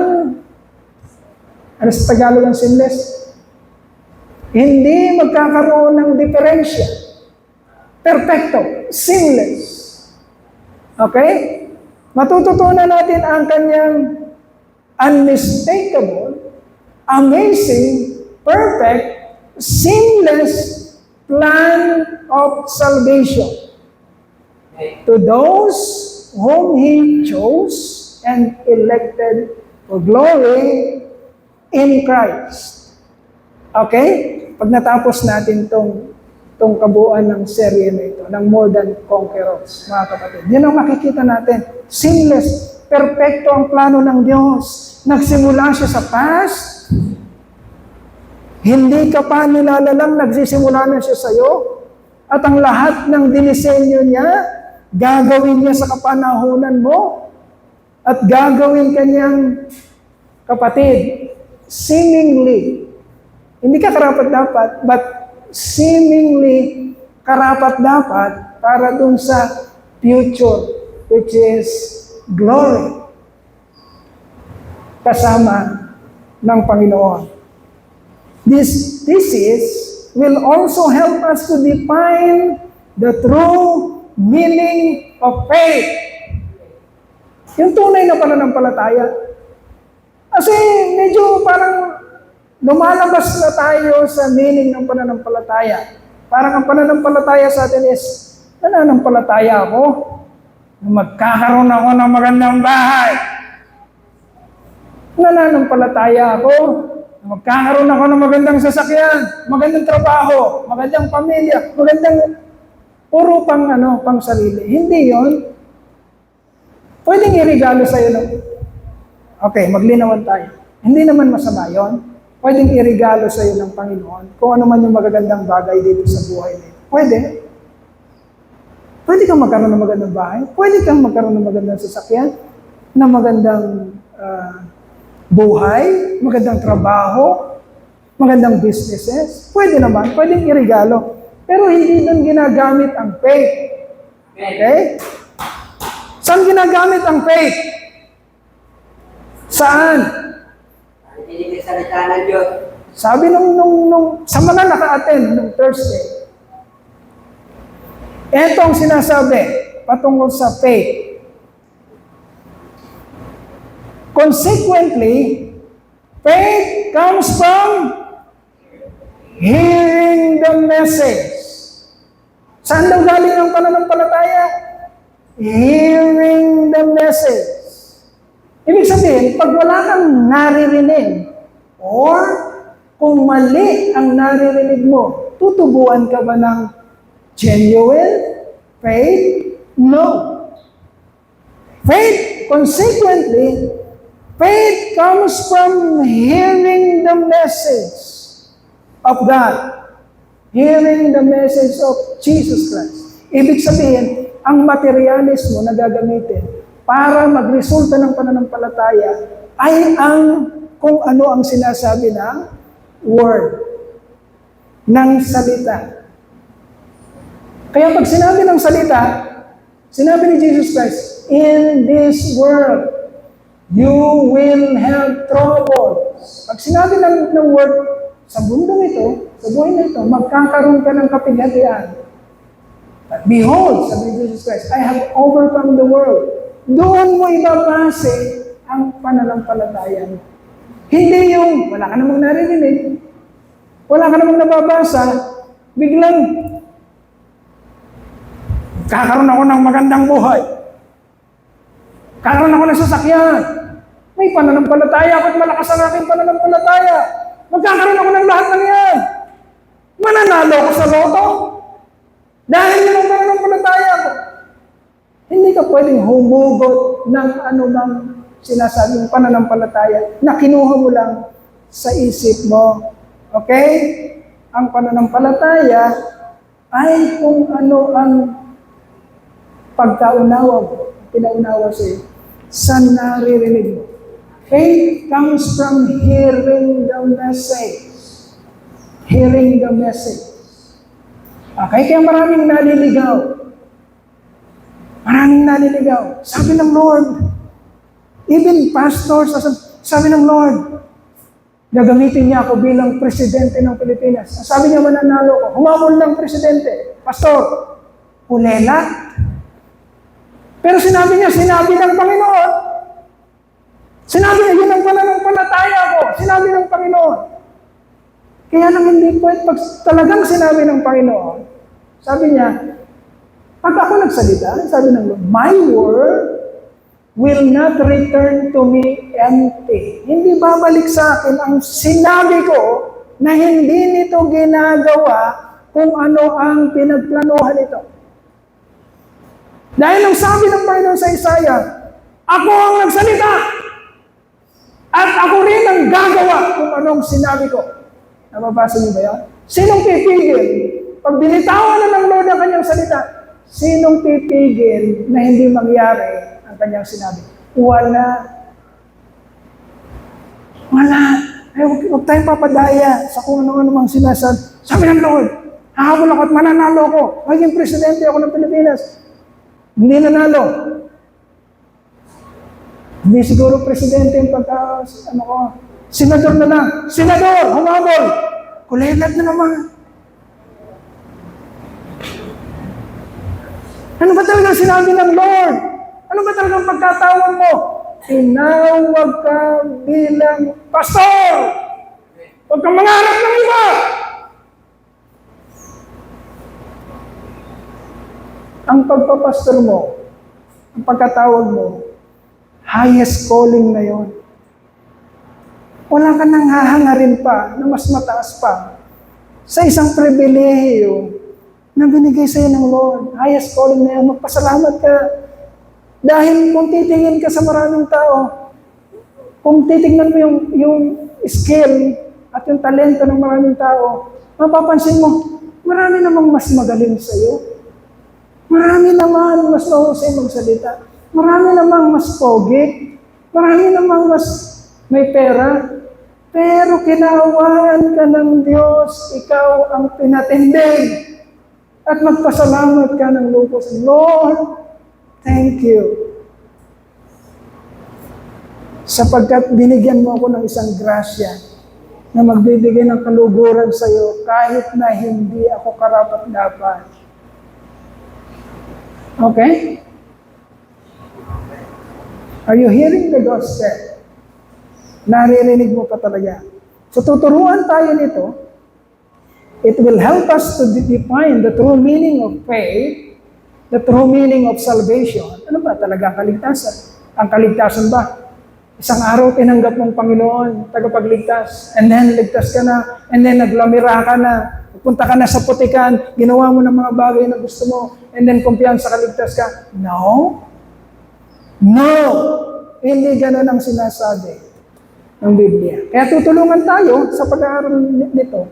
ano sa Tagalog ang seamless? Hindi magkakaroon ng diferensya. Perfecto, seamless. Okay? Matututunan natin ang kanyang unmistakable, amazing, perfect, seamless plan of salvation to those whom He chose and elected for glory in Christ. Okay? Pag natapos natin itong kabuuan ng serye na ito, ng More Than Conquerors, mga kapatid. Yan ang makikita natin. Seamless, perfecto ang plano ng Diyos. Nagsimula siya sa past. Hindi ka pa nilalalang, nagsisimula na siya sa iyo. At ang lahat ng dinisenyo niya, gagawin niya sa kapanahunan mo. At gagawin kanyang kapatid, seemingly, hindi ka karapat-dapat, but seemingly karapat-dapat para dun sa future, which is glory, kasama ng Panginoon. This thesis will also help us to define the true meaning of faith. Yung tunay na pananampalataya. Kasi medyo parang lumalabas na tayo sa meaning ng pananampalataya. Parang ang pananampalataya sa atin is, nananampalataya ako na magkakaroon ako ng magandang bahay. Nananampalataya ako na magkakaroon ako ng magandang sasakyan, magandang trabaho, magandang pamilya, magandang puro pang sarili. Hindi yon. Pwedeng irigalo sa'yo ng, okay, maglinawan tayo. Hindi naman masama yon. Pwedeng irigalo sa iyo ng Panginoon kung ano man yung magagandang bagay dito sa buhay nito. Pwede. Pwede kang magkaroon ng magandang bahay. Pwede kang magkaroon ng magandang sasakyan, ng magandang buhay, magandang trabaho, magandang businesses. Pwede naman. Pwedeng irigalo. Pero hindi doon ginagamit ang faith. Okay? Saan ginagamit ang faith? Saan? Hindi salita ng Diyos. Sabi sa mga naka-attend nung Thursday, eto ang sinasabi patungkol sa faith. Consequently, faith comes from hearing the message. Saan daw galing ang pananampalataya? Hearing the message. Ibig sabihin, pag wala kang naririnig, or kung mali ang naririnig mo, tutubuan ka ba ng genuine faith? No. Faith, consequently, faith comes from hearing the message of God. Hearing the message of Jesus Christ. Ibig sabihin, ang materialismo na gagamitin para magresulta ng pananampalataya ay ang kung ano ang sinasabi ng word, ng salita. Kaya pag sinabi ng salita, sinabi ni Jesus Christ, in this world, you will have troubles. Pag sinabi ng word, sa mundong ito, sa buhay na ito, magkakaroon ka ng kapighatian. But behold, sabi ni Jesus Christ, I have overcome the world. Doon mo ibabase ang pananampalataya mo. Hindi yung, wala ka namang naririnig, wala ka namang nababasa, biglang, kakaroon ako ng magandang buhay. Kakaroon ako ng sasakyan. May pananampalataya ako at malakas ang aking pananampalataya. Magkakaroon ako ng lahat ng yan. Mananalo ako sa loto. Dahil yun ang pananampalataya ko. Hindi ka pwedeng humugot ng anumang sinasabing pananampalataya na kinuha mo lang sa isip mo. Okay? Ang pananampalataya ay kung ano ang pagkaunawa mo, pinaunawa sa'yo, sa naririnig mo. Faith comes from hearing the message. Hearing the message. Okay, kaya maraming naliligaw. Maraming naliligaw. Sabi ng Lord, even pastors, sabi ng Lord, gagamitin niya ako bilang presidente ng Pilipinas. Sabi niya, mananalo ko. Humamol ng presidente. Pastor, ulela. Pero sinabi ng Panginoon, sinabi niya, yun ang pananampalataya ko. Sinabi ng Panginoon. Kaya lang hindi pwede, pag talagang sinabi ng Panginoon, sabi niya, pag ako nagsalita, sabi ng Lord, my word will not return to me empty. Hindi babalik sa akin ang sinabi ko na hindi nito ginagawa kung ano ang pinagplanuhan nito. Dahil ang sabi ng Panginoon sa Isaiah, ako ang nagsalita at ako rin ang gagawa kung anong sinabi ko. Nababasa niyo ba yan? Sinong pipigil? Pag binitawan na ng Lord ang kanyang salita, sinong pipigil na hindi mangyari ang kanyang sinabi? Wala. Wala. Ay, huwag tayong papadaya sa kung ano-ano mang sinasabi. Sabi ng Lord, hahabol ako at mananalo ko. Maging presidente ako ng Pilipinas. Hindi nanalo. Hindi siguro presidente yung senador na lang. Senador, humabol. Kulelat na naman. Ano ba talagang sinabi ng Lord? Ano ba talagang pagkatawag mo? Tinawag ka bilang pastor. Huwag kang mangarap ng iba. Ang pagpapastor mo, ang pagkatawag mo, highest calling na yon. Wala ka nang hahangarin pa na mas mataas pa sa isang pribilehiyo na binigay sa iyo ng Lord. Highest calling na yan. Magpasalamat ka. Dahil kung titingin ka sa maraming tao, kung titingnan mo yung skill at yung talento ng maraming tao, mapapansin mo, marami namang mas magaling sa iyo. Marami naman mas mahusay magsalita. Marami namang mas pogi. Marami namang mas may pera. Pero kinawaan ka ng Diyos, ikaw ang pinatindig. At magpasalamat ka ng lubos. Lord, thank you. Sapagkat binigyan mo ako ng isang grasya na magbibigay ng kaluguran sa iyo kahit na hindi ako karapat-dapat. Okay? Are you hearing the gospel? Naririnig mo pa talaga. So tuturuan tayo nito. It will help us to define the true meaning of faith, the true meaning of salvation. Ano ba talaga ang kaligtasan? Ang kaligtasan ba? Isang araw tinanggap mong Panginoon, tagapagligtas, and then ligtas ka na, and then naglamira ka na, punta ka na sa putikan, ginawa mo ng mga bagay na gusto mo, and then kumpiyansa ka, ligtas ka. No. No! Hindi ganun ang sinasabi ng Biblia. Kaya tutulungan tayo sa pag-aaral nito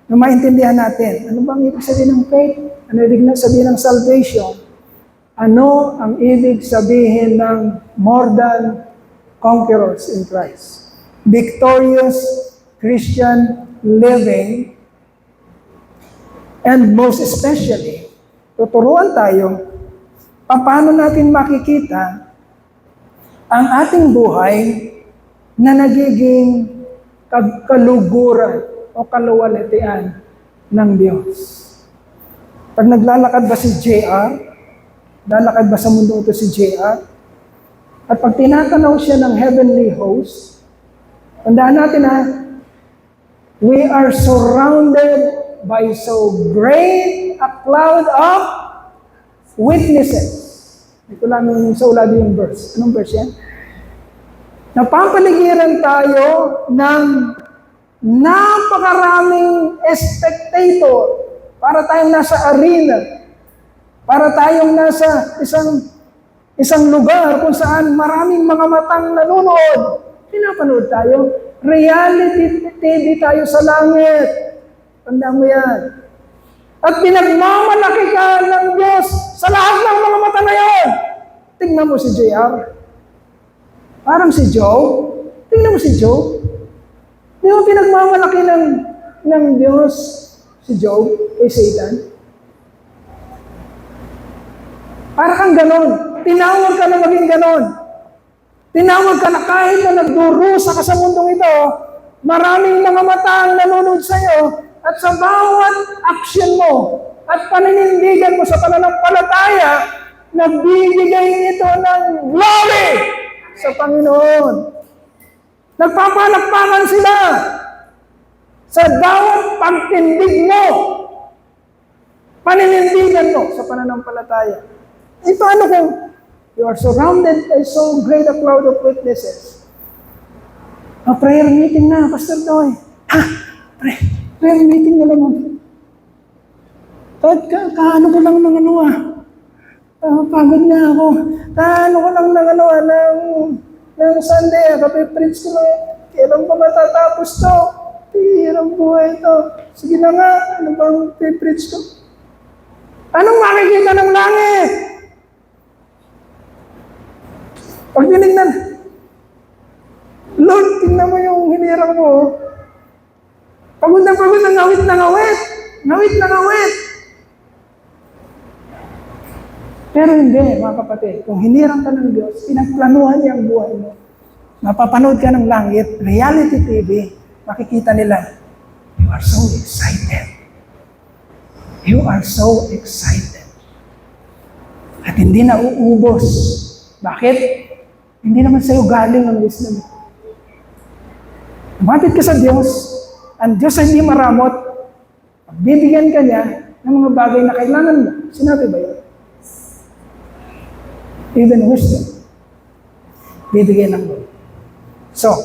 na maintindihan natin. Ano bang ibig sabihin ng faith? Ano ibig sabihin ng salvation? Ano ang ibig sabihin ng more than conquerors in Christ? Victorious Christian living, and most especially, tuturuan tayo paano natin makikita ang ating buhay na nagiging kaluguran o kaluwalhatian ng Diyos. Pag naglalakad ba si JR, lalakad ba sa mundo ito si JR? At pag tinatanaw siya ng heavenly host, tandaan natin we are surrounded by so great a cloud of witnesses. Ito lang yung sa ulado yung verse. Anong verse yan? Napapaligiran tayo ng napakaraming spectator para tayong nasa arena, para tayong nasa isang lugar kung saan maraming mga matang nanonood. Pinapanood tayo. Reality TV tayo sa langit. Tandaan mo yan. At pinagmamalaki ka ng Diyos sa lahat ng mga mata na yun. Tingnan mo si JR. Parang si Joe. Tingnan mo si Joe. Di ba pinagmamalaki ng Diyos si Joe kay Satan? Para kang ganon. Tinawag ka na maging ganon. Tinawag ka na kahit na nagdurusa ka sa mundong ito, maraming mga mata ang nanonood sa iyo, at sa bawat action mo at paninindigan mo sa pananampalataya, nagbibigay ito ng glory sa Panginoon. Nagpapalakpakan sila sa bawat pagtindig mo, paninindigan mo sa pananampalataya. Paano kung you are surrounded by so great a cloud of witnesses? A prayer meeting na, Pastor Doy. Prayer meeting na naman. Kaano ko lang ng pagod na ako. Kaano ko lang ng Sunday, kapipreach ko lang. Kailan pa matatapos to? Hirang buhay ito. Sige na nga, ano bang pipreach ko? Anong makikita ng langit? Pag tinignan, Lord, tingnan mo yung hinirang mo. Pagod na ngawit na ngawit. Ngawit na ngawit. Pero hindi, mga kapatid. Kung hinirang ka ng Diyos, pinagplanuhan niya ang buhay mo. Mapapanood ka ng langit, reality TV, makikita nila, you are so excited. You are so excited. At hindi na uubos. Bakit? Hindi naman sa'yo galing ang wisdom. Lumapit ka sa Diyos, ang Diyos ay hindi maramot. Bibigyan ka niya ng mga bagay na kailangan mo. Sinabi ba yun? Even wisdom. Bibigyan ng Lord. So,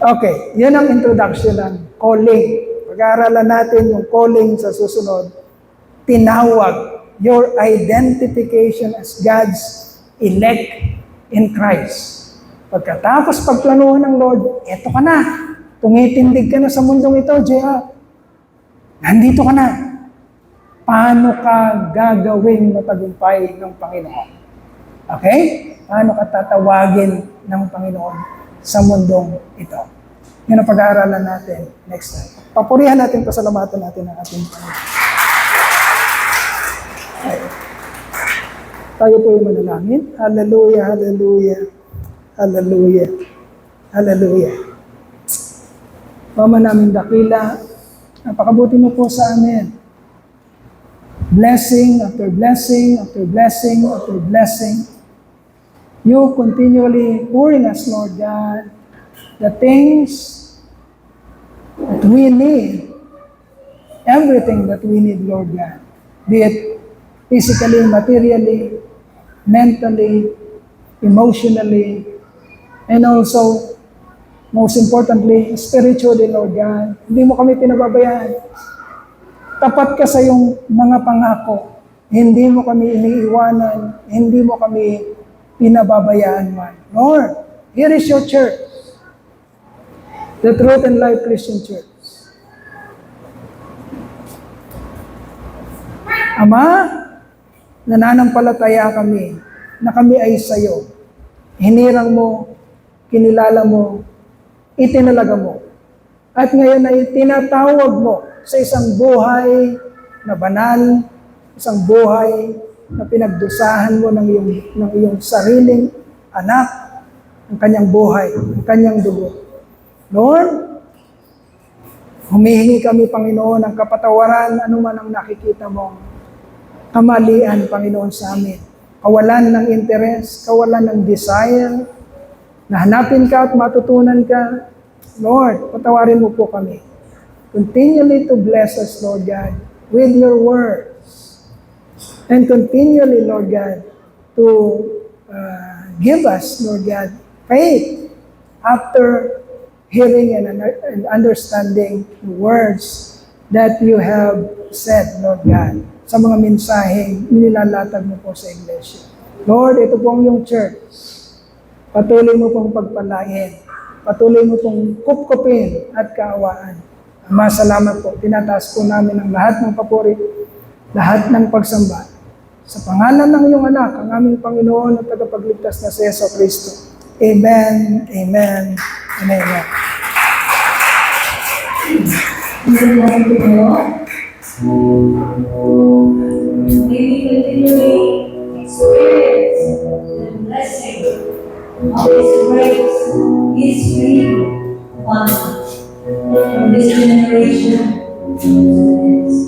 okay, yun ang introduction ng calling. Pag-aaralan natin yung calling sa susunod. Tinawag, your identification as God's elect in Christ. Pagkatapos pagplanuhan ng Lord, eto ka na. Tumitindig ka na sa mundong ito, J.R. Nandito ka na. Paano ka gagawing matagumpay ng Panginoon? Okay? Paano ka tatawagin ng Panginoon sa mundong ito? Yan ang pag-aaralan natin next time. Papurihan natin, pasalamatan natin ang ating Panginoon. Okay. Tayo po yung manalangin. Hallelujah, hallelujah. Hallelujah. Hallelujah. Mama namin dakila, napakabuti mo po sa amin. Blessing after blessing after blessing after blessing. You continually pouring us, Lord God, the things that we need, everything that we need, Lord God, be it physically, materially, mentally, emotionally, and also, most importantly, spiritually, Lord God. Hindi mo kami pinababayaan. Tapat ka sa iyong mga pangako. Hindi mo kami iniiwanan. Hindi mo kami pinababayaan man. Lord, here is your church. The Truth and Life Christian Church. Ama, nananampalataya kami na kami ay sa iyo. Hinirang mo, kinilala mo, itinalaga mo. At ngayon ay tinatawag mo sa isang buhay na banal, isang buhay na pinagdusahan mo ng iyong sariling anak, ang kanyang buhay, ang kanyang dugo. Lord, humihingi kami, Panginoon, ng kapatawaran anuman ang nakikita mong kamalian, Panginoon, sa amin. Kawalan ng interes, kawalan ng desire, na hanapin ka at matutunan ka. Lord, patawarin mo po kami. Continually to bless us, Lord God, with your words. And continually, Lord God, to give us, Lord God, faith after hearing and understanding the words that you have said, Lord God, sa mga mensaheng nilalatag mo po sa Iglesia. Lord, ito po ang iyong church. Patuloy mo pong pagpalain. Patuloy mo pong kupkupin at kaawaan. Ama, salamat po. Tinataas po namin ang lahat ng papuri, lahat ng pagsamba. Sa pangalan ng iyong anak, ang aming Panginoon at tagapagligtas na si Yeso Kristo. Amen, amen, and amen. May we continually experience the blessing of His grace, His favor upon us from this generation to the next.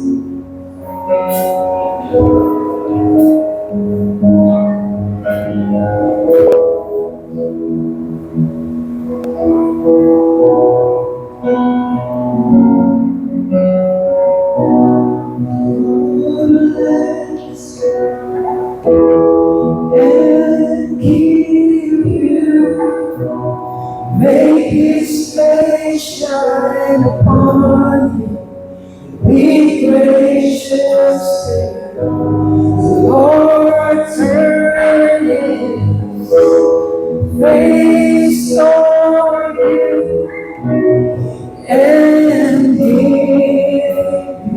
And give you, make His face shine upon you, be gracious to you. The Lord turn His face on you and give you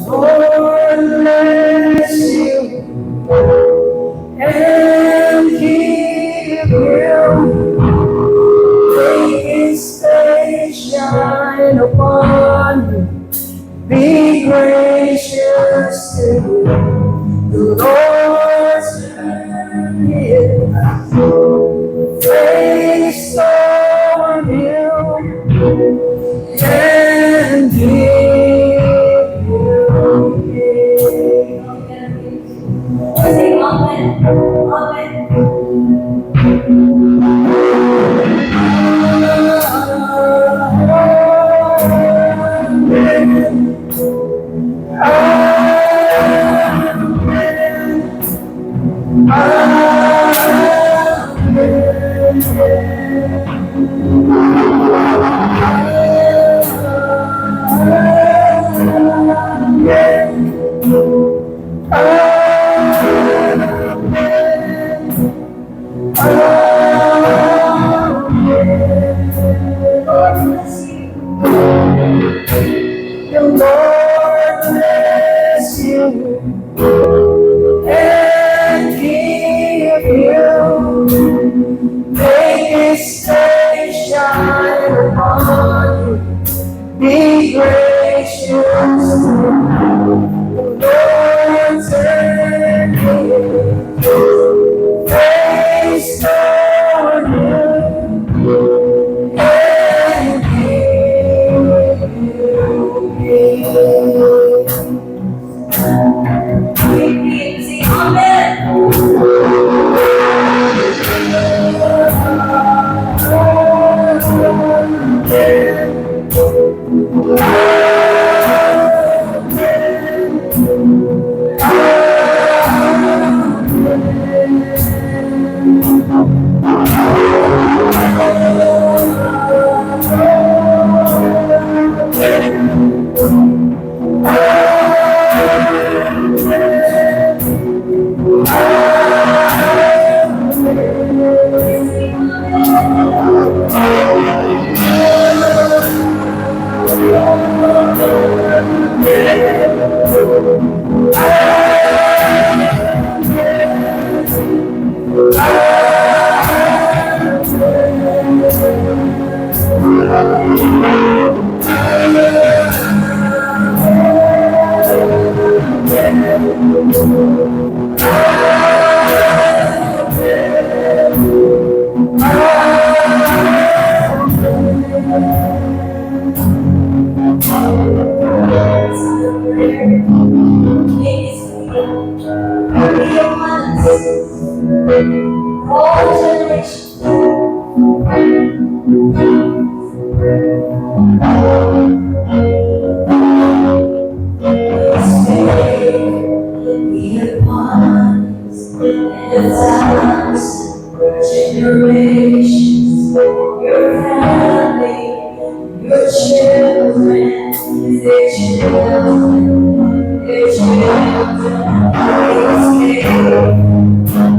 Lord bless you and keep you. Make His face shine upon you. Be gracious to you. The Lord turn His face on you and give you peace. Say amen. Amen. The Lord bless you and keep All generations. Be upon us and 1,000 generations. Your family, your children, their children, their children.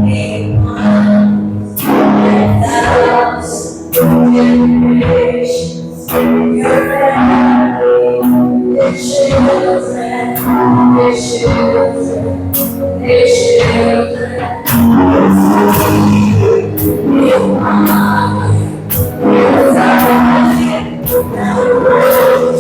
Be upon us and 1,000 generations. Your family, their children, their children, their children. Be upon us and 1,000 generations. Your family,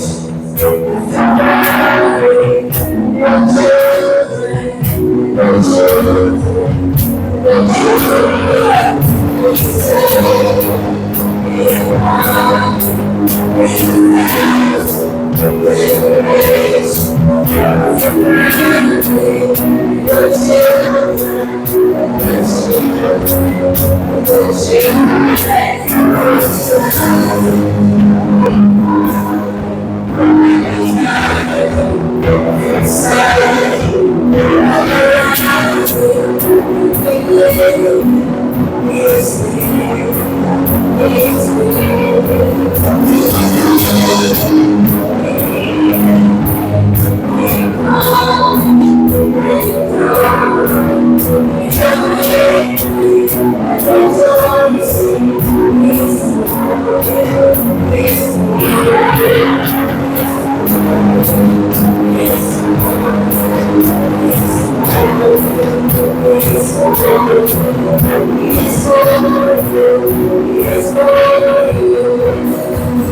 their children, their children, their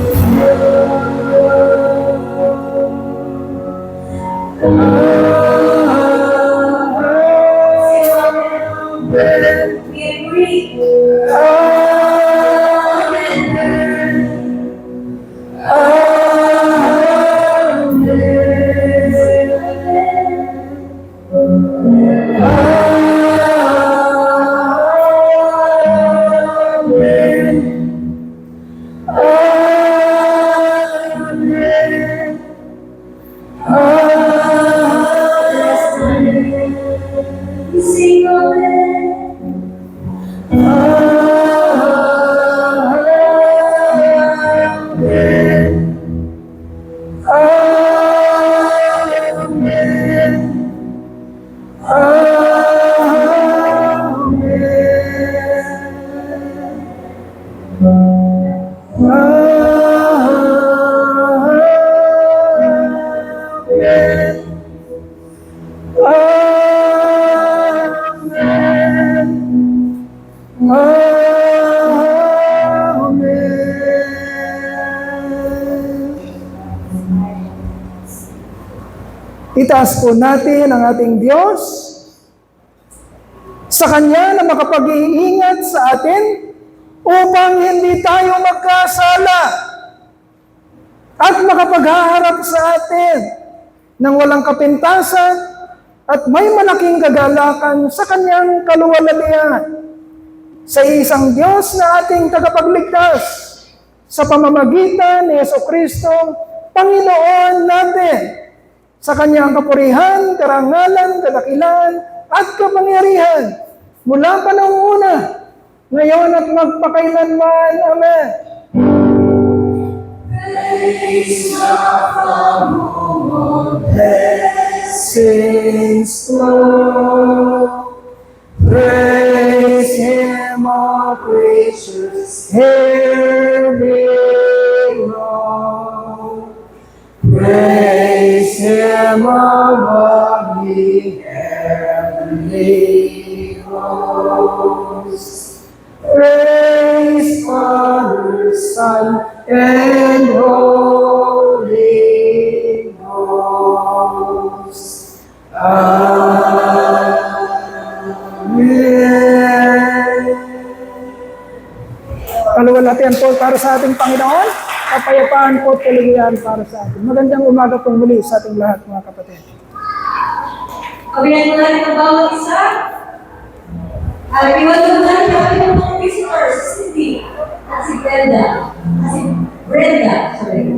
children. We agree. Sing amen. Itaas po natin ang ating Diyos sa Kanya na makapag-iingat sa atin upang hindi tayo magkasala at makapaghaharap sa atin ng walang kapintasan at may malaking kagalakan sa Kanyang kaluwalhatian. Sa isang Diyos na ating tagapagligtas sa pamamagitan ni Jesucristo, Panginoon natin, sa Kanyang kapurihan, karangalan, kadakilan, at kapangyarihan, mula pa noong una, ngayon at magpakailanman. Amen. Praise God from whom all Blessings flow, praise Him, all creatures here below. Praise Him above the heavenly hosts. Praise Father, Son, and Holy Ghost. Amen. kaluwalhatian po para sa ating Panginoon, kapayapaan po at kaligayahan para sa atin. Magandang umaga po muli sa ating lahat, mga kapatid. Kabihan mo natin ang bawat isa. Iwan mo natin ang ating mga visitors, Cindy, at si Brenda. Sorry.